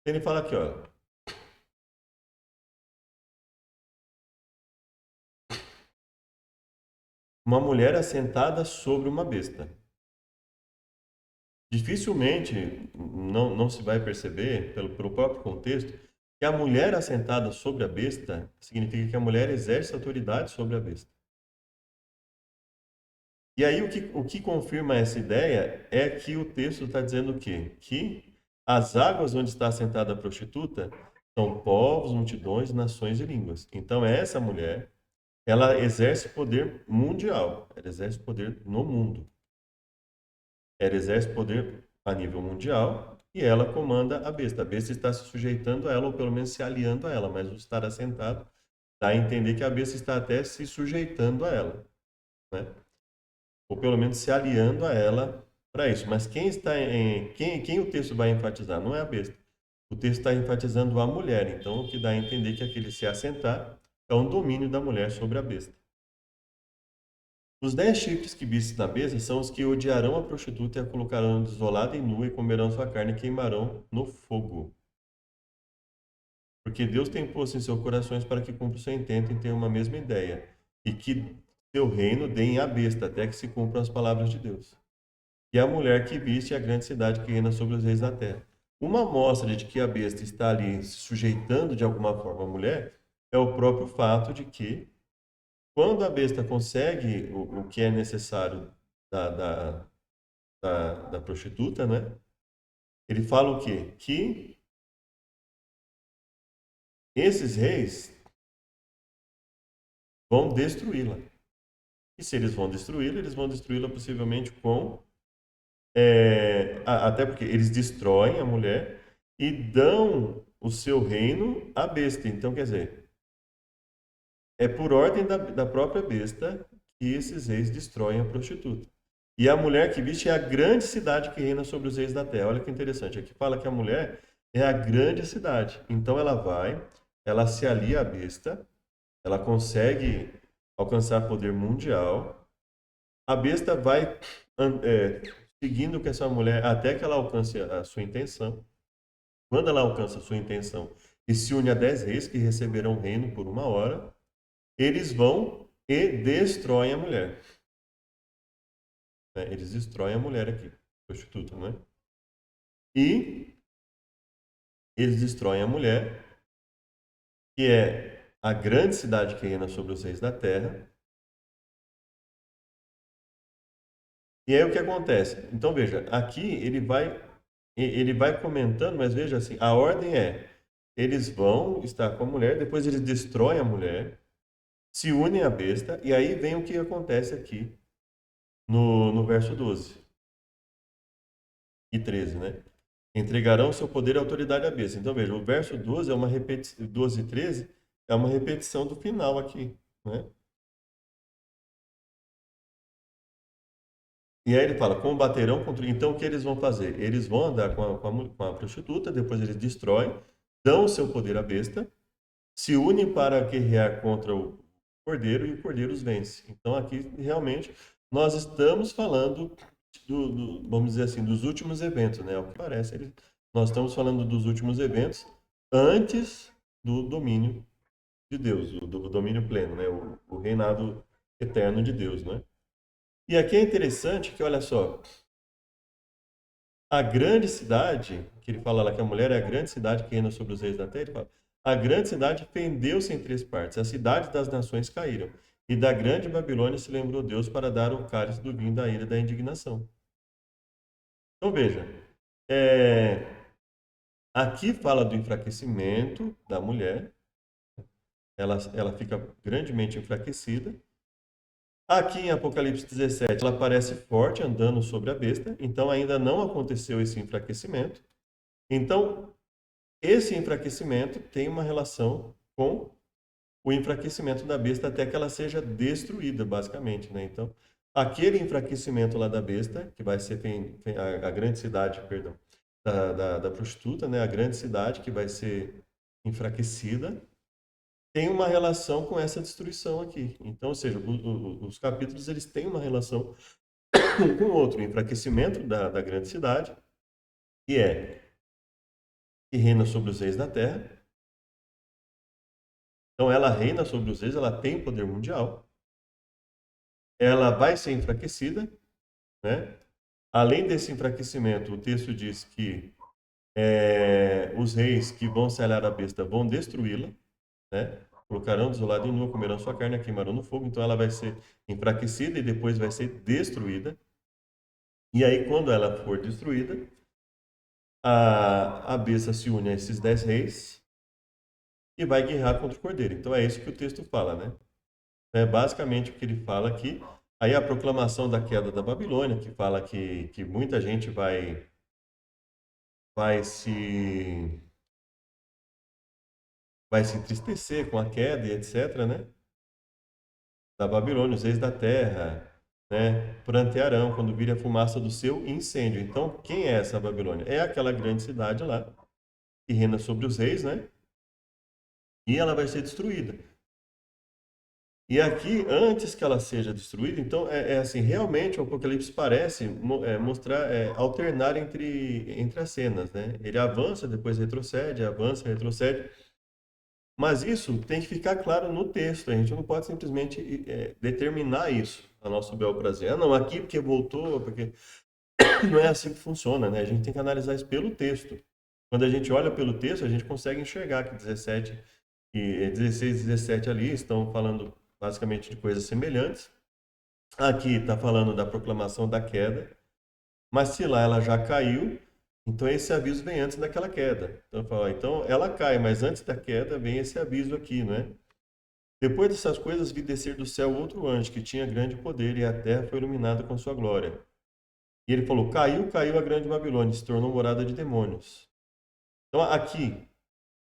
Ele fala aqui, ó. Uma mulher assentada sobre uma besta. Dificilmente não se vai perceber, pelo próprio contexto, que a mulher assentada sobre a besta significa que a mulher exerce autoridade sobre a besta. E aí o que confirma essa ideia é que o texto está dizendo o quê? Que as águas onde está assentada a prostituta são povos, multidões, nações e línguas. Então essa mulher, ela exerce poder mundial, ela exerce poder no mundo. Ela exerce poder a nível mundial e ela comanda a besta. A besta está se sujeitando a ela, ou pelo menos se aliando a ela, mas o estar assentado dá a entender que a besta está até se sujeitando a ela, né? Ou pelo menos se aliando a ela para isso. Mas quem o texto vai enfatizar? Não é a besta. O texto está enfatizando a mulher. Então, o que dá a entender que aquele se assentar é um domínio da mulher sobre a besta. Os 10 chifres que viste na besta são os que odiarão a prostituta e a colocarão desolada e nua e comerão sua carne e queimarão no fogo. Porque Deus tem posto em seus corações para que cumpra o seu intento em ter uma mesma ideia e que seu reino deem à besta até que se cumpram as palavras de Deus. E a mulher que viste é a grande cidade que reina sobre os reis da terra. Uma amostra de que a besta está ali se sujeitando de alguma forma à mulher é o próprio fato de que quando a besta consegue o que é necessário da, da, da prostituta, né? Ele fala o quê? Que esses reis vão destruí-la. E se eles vão destruí-la possivelmente com... até porque eles destroem a mulher e dão o seu reino à besta. Então, quer dizer, é por ordem da própria besta que esses reis destroem a prostituta. E a mulher que viste é a grande cidade que reina sobre os reis da terra. Olha que interessante. Aqui fala que a mulher é a grande cidade. Então ela se alia à besta, ela consegue alcançar poder mundial. A besta vai seguindo com essa mulher até que ela alcance a sua intenção. Quando ela alcança a sua intenção e se une a 10 reis que receberão o reino por 1 hora, eles vão e destroem a mulher. Eles destroem a mulher aqui, prostituta, né? E eles destroem a mulher, que é a grande cidade que reina sobre os reis da terra. E aí o que acontece? Então veja, aqui ele vai comentando, mas veja assim, a ordem é, eles vão estar com a mulher, depois eles destroem a mulher, se unem à besta, e aí vem o que acontece aqui no verso 12 e 13, né? Entregarão seu poder e autoridade à besta. Então veja, o verso 12 é uma repetição, 12 e 13 é uma repetição do final aqui, né? E aí ele fala, combaterão contra... Então, o que eles vão fazer? Eles vão andar com a prostituta, depois eles destroem, dão o seu poder à besta, se unem para guerrear contra o cordeiro e o cordeiro os vence. Então, aqui, realmente, nós estamos falando, vamos dizer assim, dos últimos eventos, né? O que parece, nós estamos falando dos últimos eventos antes do domínio de Deus, do domínio pleno, né? O reinado eterno de Deus, né? E aqui é interessante que, olha só, a grande cidade, que ele fala lá que a mulher é a grande cidade que reina sobre os reis da terra, ele fala, a grande cidade fendeu-se em três partes, as cidades das nações caíram, e da grande Babilônia se lembrou Deus para dar o cálice do vinho da ira e da indignação. Então veja, é, aqui fala do enfraquecimento da mulher, ela fica grandemente enfraquecida. Aqui em Apocalipse 17, ela parece forte andando sobre a besta, então ainda não aconteceu esse enfraquecimento. Então, esse enfraquecimento tem uma relação com o enfraquecimento da besta até que ela seja destruída, basicamente, né? Então, aquele enfraquecimento lá da besta, que vai ser a grande cidade, perdão, da prostituta, né? A grande cidade que vai ser enfraquecida, tem uma relação com essa destruição aqui. Então, ou seja, os capítulos eles têm uma relação com o outro, o enfraquecimento da grande cidade, que é que reina sobre os reis da terra. Então, ela reina sobre os reis, ela tem poder mundial, ela vai ser enfraquecida, né? Além desse enfraquecimento, o texto diz que os reis que vão selhar a besta vão destruí-la, né? Colocarão desolado e nua, comerão sua carne, a queimarão no fogo. Então ela vai ser enfraquecida e depois vai ser destruída. E aí, quando ela for destruída, a besta se une a esses 10 reis e vai guerrear contra o cordeiro. Então é isso que o texto fala, né? É basicamente o que ele fala aqui. Aí a proclamação da queda da Babilônia, que fala que muita gente vai se, vai se entristecer com a queda e etc, né? Da Babilônia, os reis da terra, né? Prantearão quando vir a fumaça do seu incêndio. Então, quem é essa Babilônia? É aquela grande cidade lá, que reina sobre os reis, né? E ela vai ser destruída. E aqui, antes que ela seja destruída, então, assim, realmente o Apocalipse parece mostrar, alternar entre as cenas, né? Ele avança, depois retrocede, avança, retrocede. Mas isso tem que ficar claro no texto, a gente não pode simplesmente determinar isso a nosso bel prazer. Ah, não, aqui porque voltou, porque não é assim que funciona, né? A gente tem que analisar isso pelo texto. Quando a gente olha pelo texto, a gente consegue enxergar que 17 e 16 e 17 ali estão falando basicamente de coisas semelhantes. Aqui está falando da proclamação da queda, mas se lá ela já caiu, então esse aviso vem antes daquela queda. Então, fala, então ela cai, mas antes da queda vem esse aviso aqui, né? Depois dessas coisas, vi descer do céu outro anjo que tinha grande poder e a terra foi iluminada com sua glória. E ele falou: caiu, caiu a grande Babilônia, se tornou morada de demônios. Então aqui,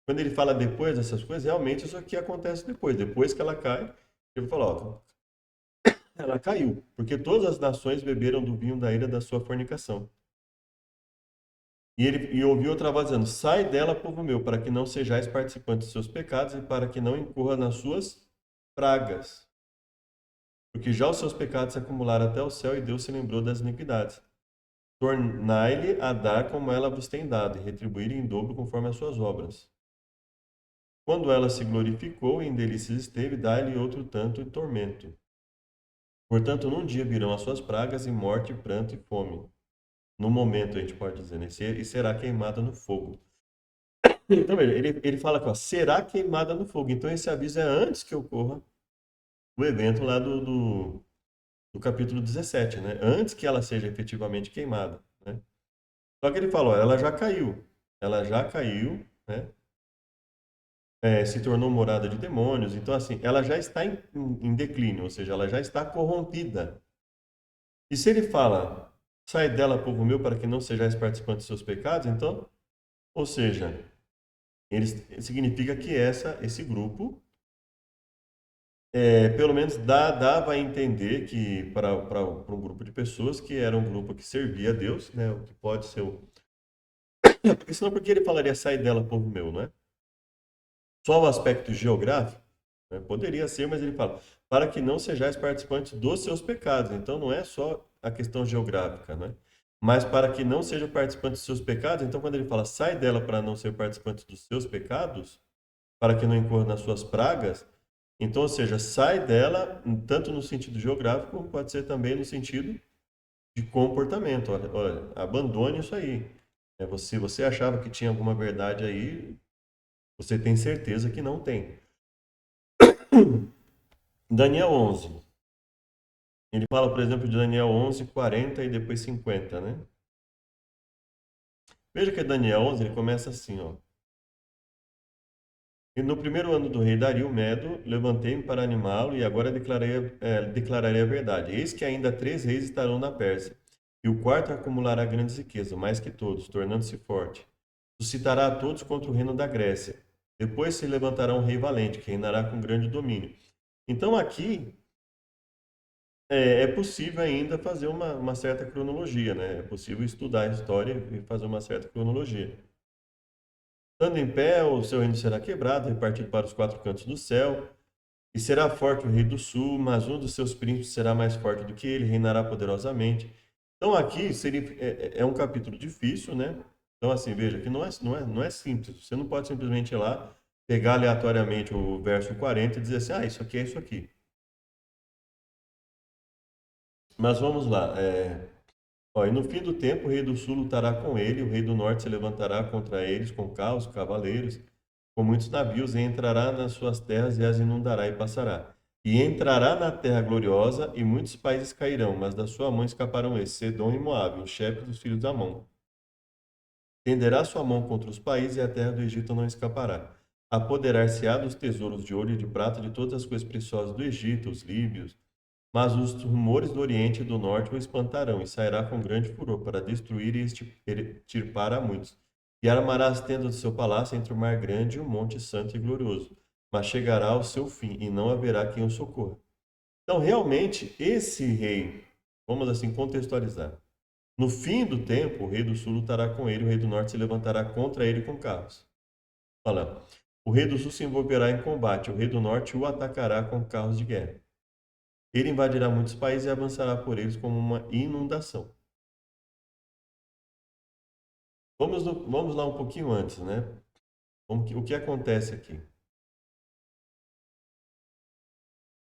quando ele fala depois dessas coisas, realmente isso aqui acontece depois. Depois que ela cai, ele fala: ó, ela caiu, porque todas as nações beberam do vinho da ira da sua fornicação. E ouviu outra voz dizendo: sai dela, povo meu, para que não sejais participantes dos seus pecados e para que não incorra nas suas pragas. Porque já os seus pecados se acumularam até o céu e Deus se lembrou das iniquidades. Tornai-lhe a dar como ela vos tem dado, e retribuir em dobro conforme as suas obras. Quando ela se glorificou e em delícias esteve, dá-lhe outro tanto de tormento. Portanto, num dia virão as suas pragas, e morte, pranto e fome. No momento, a gente pode dizer, né? E será queimada no fogo. Então, ele fala que ó, será queimada no fogo. Então, esse aviso é antes que ocorra o evento lá do do capítulo 17, né? Antes que ela seja efetivamente queimada, né? Só que ele falou, ela já caiu, né? Se tornou morada de demônios, então assim, ela já está em declínio, ou seja, ela já está corrompida. E se ele fala, sai dela, povo meu, para que não sejais participantes dos seus pecados, então, ou seja, ele significa que esse grupo, pelo menos dava a entender que para um grupo de pessoas que era um grupo que servia a Deus, né, o que pode ser o... Porque senão, por que ele falaria, sai dela, povo meu, não é? Só o aspecto geográfico, né? Poderia ser, mas ele fala, para que não sejais participantes dos seus pecados. Então não é só a questão geográfica, né? Mas para que não seja participante dos seus pecados, então quando ele fala, sai dela para não ser participante dos seus pecados, para que não incorra nas suas pragas, então, ou seja, sai dela, tanto no sentido geográfico, como pode ser também no sentido de comportamento. Olha, abandone isso aí. Você achava que tinha alguma verdade aí, você tem certeza que não tem. Daniel 11. Ele fala, por exemplo, de Daniel 11, 40 e depois 50, né? Veja que Daniel 11, ele começa assim, ó. E no primeiro ano do rei Dario Medo, levantei-me para animá-lo e agora declararei a verdade. Eis que ainda 3 reis estarão na Pérsia, e o quarto acumulará grandes riquezas, mais que todos, tornando-se forte. Suscitará a todos contra o reino da Grécia. Depois se levantará um rei valente, que reinará com grande domínio. Então aqui é possível ainda fazer uma certa cronologia, né? É possível estudar a história e fazer uma certa cronologia. Estando em pé, o seu reino será quebrado, repartido para os 4 cantos do céu, e será forte o rei do sul, mas um dos seus príncipes será mais forte do que ele, reinará poderosamente. Então aqui é um capítulo difícil, né? Então assim, veja que não é simples. Você não pode simplesmente ir lá, pegar aleatoriamente o verso 40 e dizer assim, isso aqui é isso aqui. Mas vamos lá. E no fim do tempo, o rei do sul lutará com ele, o rei do norte se levantará contra eles com carros, cavaleiros, com muitos navios, e entrará nas suas terras e as inundará e passará. E entrará na terra gloriosa, e muitos países cairão, mas da sua mão escaparão esses, Sedom e Moabe, os chefes dos filhos da Amon. Tenderá sua mão contra os países, e a terra do Egito não escapará. Apoderar-se-á dos tesouros de ouro e de prata, de todas as coisas preciosas do Egito, os líbios, mas os rumores do Oriente e do Norte o espantarão, e sairá com grande furor para destruir e extirpar a muitos. E armará as tendas do seu palácio entre o mar grande e o monte santo e glorioso. Mas chegará ao seu fim, e não haverá quem o socorra. Então, realmente, esse rei, vamos assim contextualizar. No fim do tempo, o rei do sul lutará com ele, o rei do norte se levantará contra ele com carros. Fala, o rei do sul se envolverá em combate, o rei do norte o atacará com carros de guerra. Ele invadirá muitos países e avançará por eles como uma inundação. Vamos lá um pouquinho antes, né? O que acontece aqui?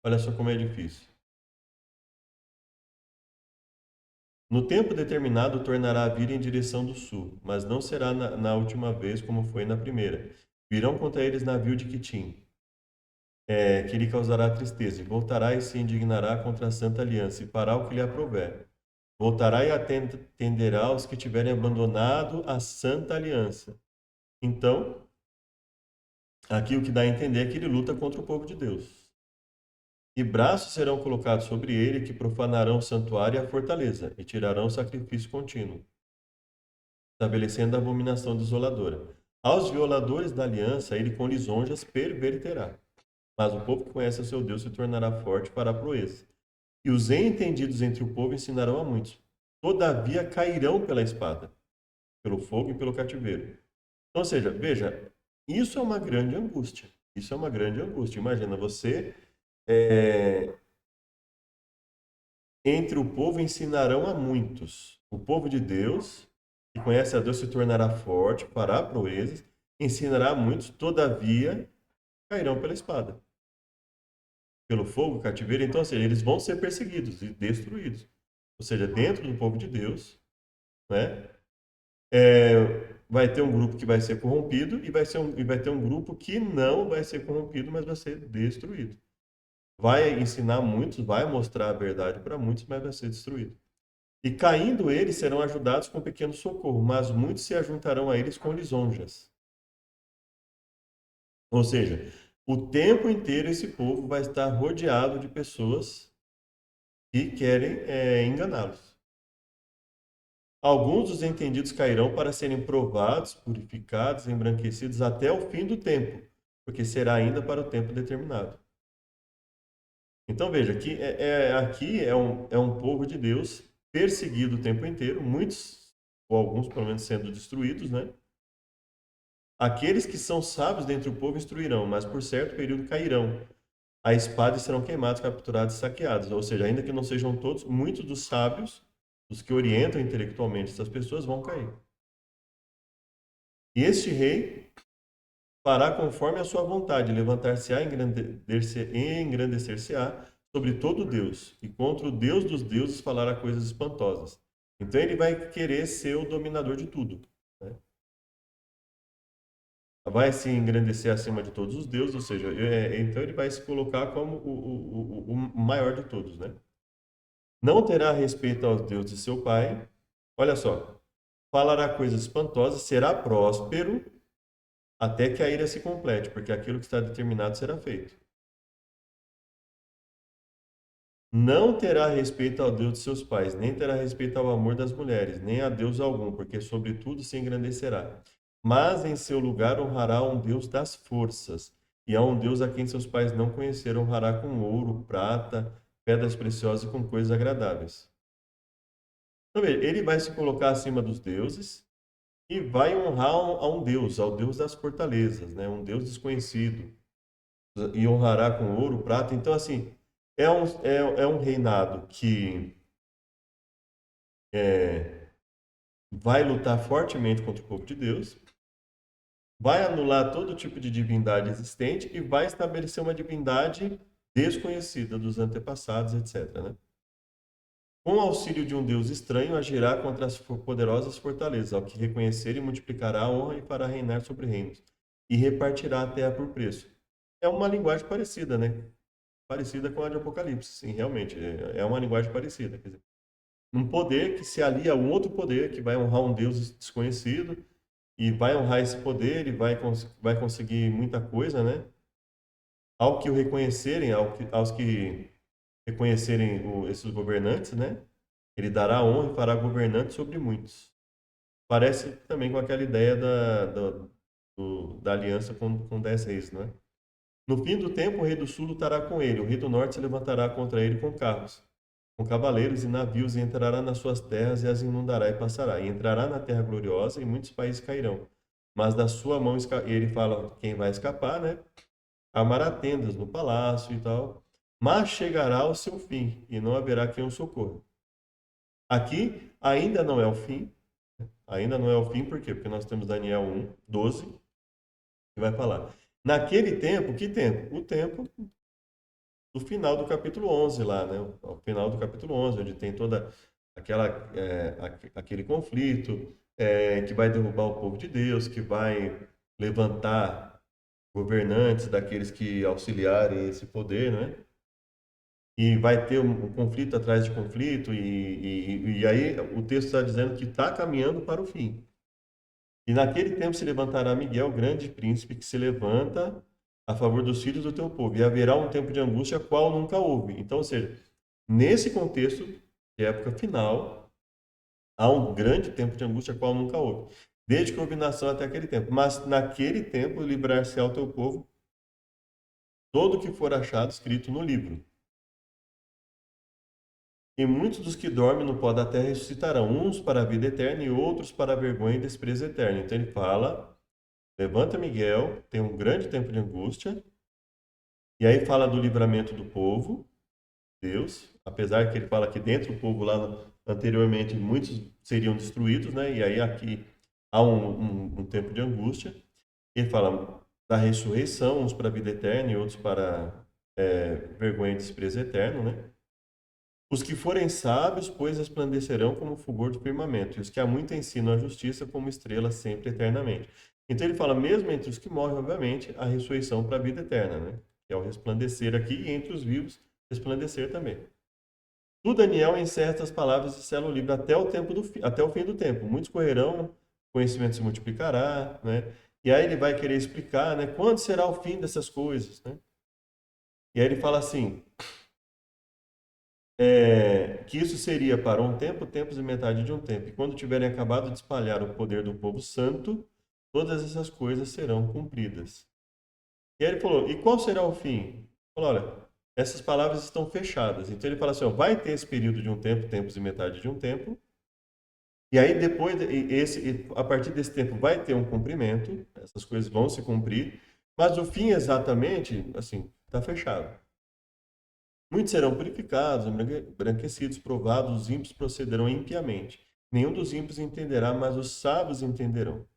Olha só como é difícil. No tempo determinado, tornará a vir em direção do sul, mas não será na última vez como foi na primeira. Virão contra eles navio de Quitim, que lhe causará tristeza, e voltará e se indignará contra a santa aliança, e fará o que lhe aprouver. Voltará e atenderá os que tiverem abandonado a santa aliança. Então, aqui o que dá a entender é que ele luta contra o povo de Deus. E braços serão colocados sobre ele, que profanarão o santuário e a fortaleza, e tirarão o sacrifício contínuo, estabelecendo a abominação desoladora. Aos violadores da aliança, ele com lisonjas perverterá. Mas o povo que conhece o seu Deus se tornará forte para a proeza. E os entendidos entre o povo ensinarão a muitos. Todavia cairão pela espada, pelo fogo e pelo cativeiro. Então, ou seja, veja, isso é uma grande angústia. Isso é uma grande angústia. Imagina você, entre o povo ensinarão a muitos. O povo de Deus, que conhece a Deus, se tornará forte, fará proezas, ensinará a muitos, todavia cairão pela espada, pelo fogo, cativeiro. Então, ou seja, eles vão ser perseguidos e destruídos. Ou seja, dentro do povo de Deus, né? Vai ter um grupo que vai ser corrompido e vai ter um grupo que não vai ser corrompido, mas vai ser destruído. vai ensinar muitos, vai mostrar a verdade para muitos, mas vai ser destruído. E caindo eles, serão ajudados com pequeno socorro, mas muitos se ajuntarão a eles com lisonjas. Ou seja, o tempo inteiro esse povo vai estar rodeado de pessoas que querem enganá-los. Alguns dos entendidos cairão para serem provados, purificados, embranquecidos até o fim do tempo, porque será ainda para o tempo determinado. Então veja, aqui é um povo de Deus perseguido o tempo inteiro, muitos, ou alguns pelo menos sendo destruídos, né? Aqueles que são sábios dentre o povo instruirão, mas por certo período cairão. A espada e serão queimados, capturados e saqueados. Ou seja, ainda que não sejam todos, muitos dos sábios, os que orientam intelectualmente essas pessoas, vão cair. E este rei fará conforme a sua vontade, levantar-se-á, engrandecer-se-á sobre todo Deus, e contra o Deus dos deuses falará coisas espantosas. Então ele vai querer ser o dominador de tudo, né? Vai se engrandecer acima de todos os deuses, ou seja, então ele vai se colocar como o maior de todos, né? Não terá respeito aos deuses de seu pai. Olha só, falará coisas espantosas, será próspero até que a ira se complete, porque aquilo que está determinado será feito. Não terá respeito ao Deus de seus pais, nem terá respeito ao amor das mulheres, nem a Deus algum, porque sobre tudo se engrandecerá. Mas em seu lugar honrará um Deus das forças, e a um Deus a quem seus pais não conheceram, honrará com ouro, prata, pedras preciosas e com coisas agradáveis. Então, ele vai se colocar acima dos deuses e vai honrar a um Deus, ao Deus das fortalezas, né? Um Deus desconhecido, e honrará com ouro, prata. Então, assim, é um reinado que é, vai lutar fortemente contra o povo de Deus, vai anular todo tipo de divindade existente e vai estabelecer uma divindade desconhecida dos antepassados, etc., né? Com o auxílio de um Deus estranho, agirá contra as poderosas fortalezas, ao que reconhecer e multiplicará a honra e fará reinar sobre reinos, e repartirá a terra por preço. É uma linguagem parecida, né? Parecida com a de Apocalipse, sim, realmente. É uma linguagem parecida. Quer dizer, um poder que se alia a um outro poder, que vai honrar um Deus desconhecido, e vai honrar esse poder, e vai conseguir muita coisa, né? Ao que o reconhecerem, aos que reconhecerem esses governantes, né? Ele dará honra e fará governante sobre muitos. Parece também com aquela ideia da aliança com 10 reis, né? No fim do tempo, o rei do sul lutará com ele. O rei do norte se levantará contra ele com carros, com cavaleiros e navios, e entrará nas suas terras e as inundará e passará. E entrará na terra gloriosa e muitos países cairão. Mas da sua mão, ele fala quem vai escapar, né? Armará tendas no palácio e tal. Mas chegará ao seu fim e não haverá quem o socorra. Aqui ainda não é o fim. Ainda não é o fim, por quê? Porque nós temos Daniel 1:12, que vai falar. Naquele tempo, que tempo? O tempo do final do capítulo 11 lá, né? O final do capítulo 11, onde tem toda aquele conflito que vai derrubar o povo de Deus, que vai levantar governantes daqueles que auxiliarem esse poder, né? E vai ter um conflito atrás de conflito, e aí o texto está dizendo que está caminhando para o fim. E naquele tempo se levantará Miguel, grande príncipe, que se levanta a favor dos filhos do teu povo, e haverá um tempo de angústia, qual nunca houve. Então, ou seja, nesse contexto de época final, há um grande tempo de angústia, qual nunca houve. Desde que houve nação até aquele tempo. Mas naquele tempo livrar-se-á o teu povo todo o que for achado escrito no livro. E muitos dos que dormem no pó da terra ressuscitarão, uns para a vida eterna e outros para a vergonha e desprezo eterno. Então ele fala, levanta Miguel, tem um grande tempo de angústia, e aí fala do livramento do povo, Deus, apesar que ele fala que dentro do povo lá anteriormente muitos seriam destruídos, né? E aí aqui há um tempo de angústia. Ele fala da ressurreição, uns para a vida eterna e outros para vergonha e desprezo eterno, né? Os que forem sábios, pois resplandecerão como o fulgor do firmamento, e os que há muito ensinam a justiça como estrelas sempre eternamente. Então ele fala, mesmo entre os que morrem, obviamente, a ressurreição para a vida eterna, né? que é o resplandecer aqui, e entre os vivos, resplandecer também. Tu, Daniel, encerra estas palavras e sela o livro até o tempo até o fim do tempo. Muitos correrão, conhecimento se multiplicará, né? E aí ele vai querer explicar, né? Quando será o fim dessas coisas, né? E aí ele fala assim, que isso seria para um tempo, tempos e metade de um tempo. E quando tiverem acabado de espalhar o poder do povo santo, todas essas coisas serão cumpridas. E aí ele falou, e qual será o fim? Ele falou, olha, essas palavras estão fechadas. Então ele fala assim, ó, vai ter esse período de um tempo, tempos e metade de um tempo. E aí depois, a partir desse tempo vai ter um cumprimento, essas coisas vão se cumprir, mas o fim exatamente, assim, está fechado. Muitos serão purificados, embranquecidos, provados, os ímpios procederão impiamente. Nenhum dos ímpios entenderá, mas os sábios entenderão.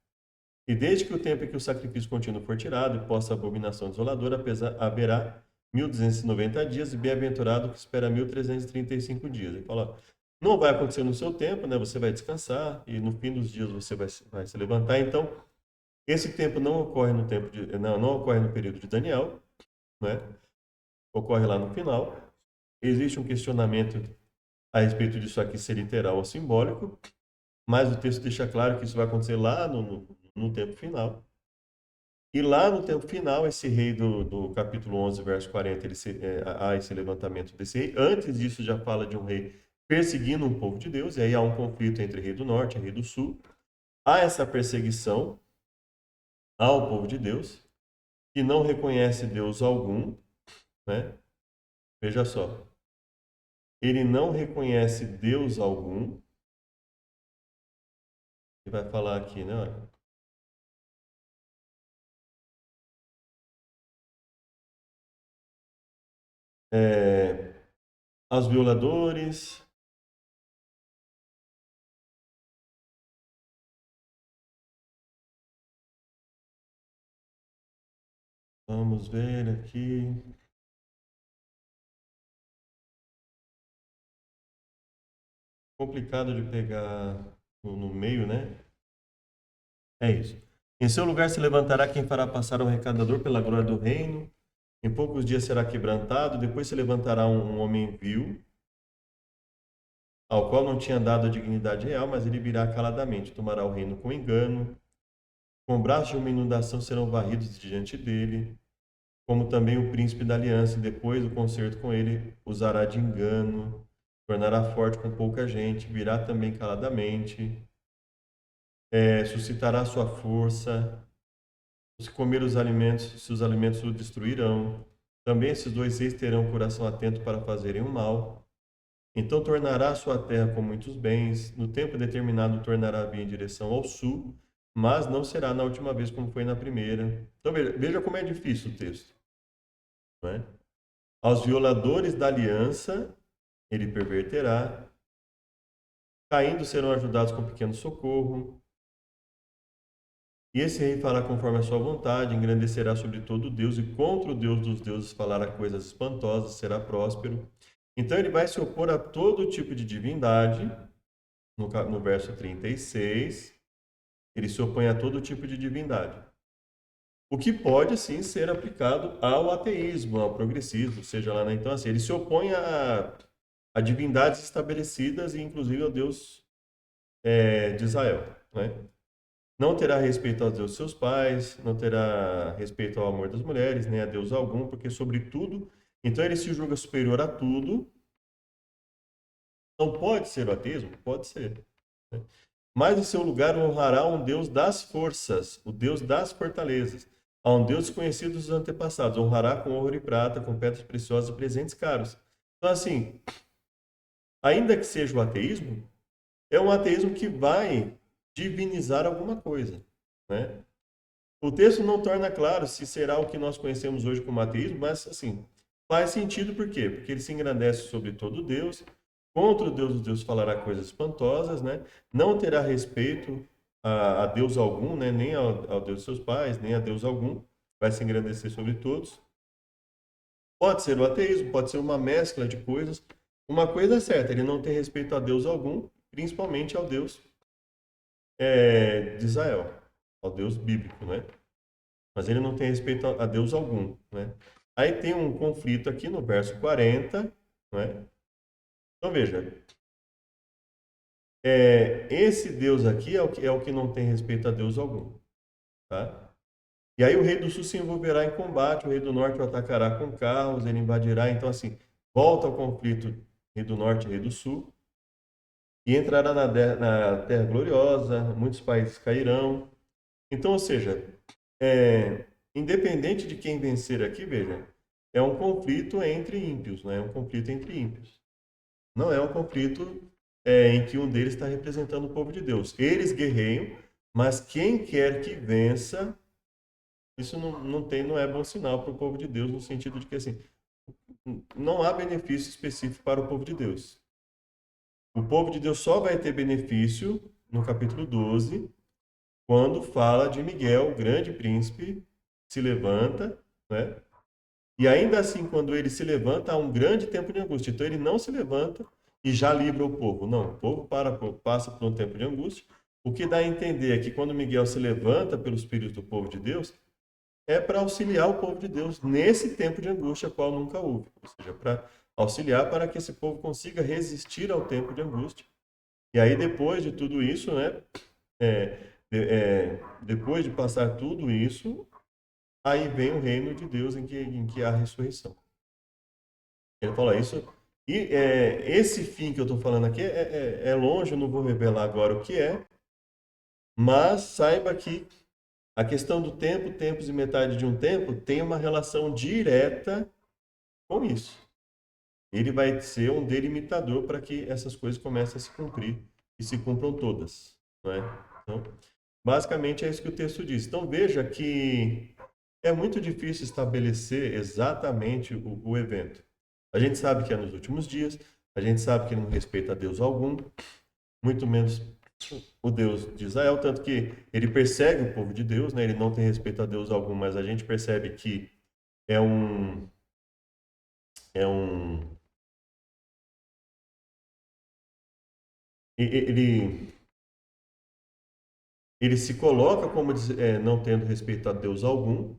E desde que o tempo em que o sacrifício contínuo for tirado e posta a abominação desoladora, haverá 1290 dias, e bem-aventurado que espera 1335 dias. Ele fala, não vai acontecer no seu tempo, né? Você vai descansar e no fim dos dias você vai se levantar. Então, esse tempo não ocorre não ocorre no período de Daniel, né? Ocorre lá no final. Existe um questionamento a respeito disso aqui ser literal ou simbólico, mas o texto deixa claro que isso vai acontecer lá no tempo final. E lá no tempo final, esse rei do capítulo 11, verso 40, há esse levantamento desse rei. Antes disso, já fala de um rei perseguindo um povo de Deus, e aí há um conflito entre rei do norte e rei do sul. Há essa perseguição ao povo de Deus, que não reconhece Deus algum, né? Veja só. Ele não reconhece Deus algum. Ele vai falar aqui, né? Olha. Aos violadores. Vamos ver aqui. Complicado de pegar no meio, né? É isso. Em seu lugar se levantará quem fará passar um arrecadador pela glória do reino. Em poucos dias será quebrantado. Depois se levantará um homem vil, ao qual não tinha dado a dignidade real, mas ele virá caladamente. Tomará o reino com engano. Com braços de uma inundação serão varridos diante dele, como também o príncipe da aliança. E depois do concerto com ele, usará de engano. Tornará forte com pouca gente. Virá também caladamente. Suscitará sua força. Se comer os alimentos, se os alimentos o destruirão. Também esses dois reis terão o coração atento para fazerem o mal. Então tornará a sua terra com muitos bens. No tempo determinado tornará a vir em direção ao sul, mas não será na última vez como foi na primeira. Então veja como é difícil o texto. Não é? Aos violadores da aliança ele perverterá. Caindo serão ajudados com pequeno socorro. E esse rei fará conforme a sua vontade, engrandecerá sobre todo Deus, e contra o Deus dos deuses falará coisas espantosas, será próspero. Então ele vai se opor a todo tipo de divindade, no verso 36, ele se opõe a todo tipo de divindade. O que pode, sim, ser aplicado ao ateísmo, ao progressismo, seja lá, né? Então, assim, ele se opõe a divindades estabelecidas, e inclusive ao Deus de Israel, né? Não terá respeito aos deuses de seus pais, não terá respeito ao amor das mulheres, nem a Deus algum, porque sobre tudo, então ele se julga superior a tudo. Não pode ser o ateísmo? Pode ser. Né? Mas em seu lugar honrará um Deus das forças, o Deus das fortalezas. A um Deus conhecido dos antepassados. Honrará com ouro e prata, com pedras preciosas e presentes caros. Então, assim, ainda que seja o ateísmo, é um ateísmo que vai divinizar alguma coisa, né? O texto não torna claro se será o que nós conhecemos hoje como ateísmo, mas, assim, faz sentido por quê? Porque ele se engrandece sobre todo Deus, contra o Deus dos deuses falará coisas espantosas, né? Não terá respeito a Deus algum, né? Nem ao Deus de seus pais, nem a Deus algum, vai se engrandecer sobre todos. Pode ser o ateísmo, pode ser uma mescla de coisas. Uma coisa é certa, ele não tem respeito a Deus algum, principalmente ao Deus de Israel, ao Deus bíblico, né? Mas ele não tem respeito a Deus algum, né? Aí tem um conflito aqui no verso 40, né? Então veja, esse Deus aqui é o que não tem respeito a Deus algum, tá? E aí o rei do sul se envolverá em combate, o rei do norte o atacará com carros, ele invadirá. Então, assim, volta ao conflito rei do norte e rei do sul, e entrará na terra gloriosa, muitos países cairão. Então, ou seja, independente de quem vencer aqui, veja, é um conflito entre ímpios, né? É um conflito entre ímpios. Não é um conflito em que um deles está representando o povo de Deus. Eles guerreiam, mas quem quer que vença, isso não é bom sinal para o povo de Deus, no sentido de que assim, não há benefício específico para o povo de Deus. O povo de Deus só vai ter benefício no capítulo 12, quando fala de Miguel, o grande príncipe, se levanta, né? E ainda assim, quando ele se levanta, há um grande tempo de angústia. Então ele não se levanta e já livra o povo. Não, o povo passa por um tempo de angústia. O que dá a entender é que quando Miguel se levanta pelo Espírito do povo de Deus, é para auxiliar o povo de Deus nesse tempo de angústia, qual nunca houve. Ou seja, para auxiliar para que esse povo consiga resistir ao tempo de angústia. E aí, depois de tudo isso, né? Depois de passar tudo isso, aí vem o reino de Deus em que há a ressurreição. Ele fala isso. E esse fim que eu estou falando aqui é longe, eu não vou revelar agora o que é, mas saiba que a questão do tempo, tempos e metade de um tempo, tem uma relação direta com isso. Ele vai ser um delimitador para que essas coisas comecem a se cumprir e se cumpram todas. Não é? Então, basicamente é isso que o texto diz. Então veja que é muito difícil estabelecer exatamente o evento. A gente sabe que é nos últimos dias, a gente sabe que ele não respeita a Deus algum, muito menos o Deus de Israel, tanto que ele persegue o povo de Deus, né? Ele não tem respeito a Deus algum, mas a gente percebe que é um é um ele ele se coloca como não tendo respeito a Deus algum,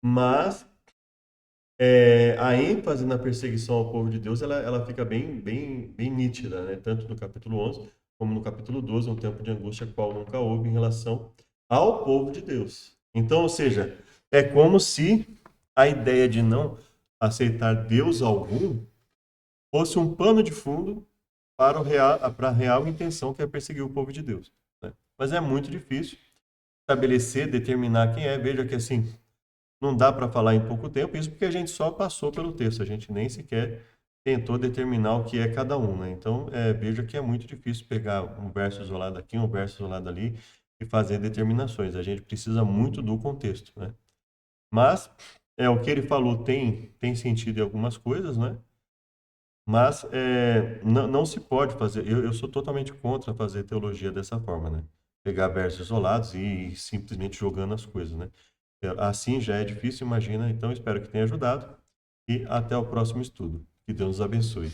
mas a ênfase na perseguição ao povo de Deus ela fica bem nítida, né? Tanto no capítulo 11 como no capítulo 12, um tempo de angústia qual nunca houve em relação ao povo de Deus. Então, ou seja, é como se a ideia de não aceitar Deus algum fosse um pano de fundo para a real intenção que é perseguir o povo de Deus, né? Mas é muito difícil estabelecer, determinar quem é. Veja que assim, não dá para falar em pouco tempo, isso porque a gente só passou pelo texto, a gente nem sequer tentou determinar o que é cada um, né? Então, veja que é muito difícil pegar um verso isolado aqui, um verso isolado ali e fazer determinações. A gente precisa muito do contexto, né? Mas o que ele falou tem sentido em algumas coisas, né? Mas não se pode fazer. Eu sou totalmente contra fazer teologia dessa forma, né? Pegar versos isolados e ir simplesmente jogando as coisas, né? Assim já é difícil, imagina. Então, espero que tenha ajudado. E até o próximo estudo. Que Deus nos abençoe.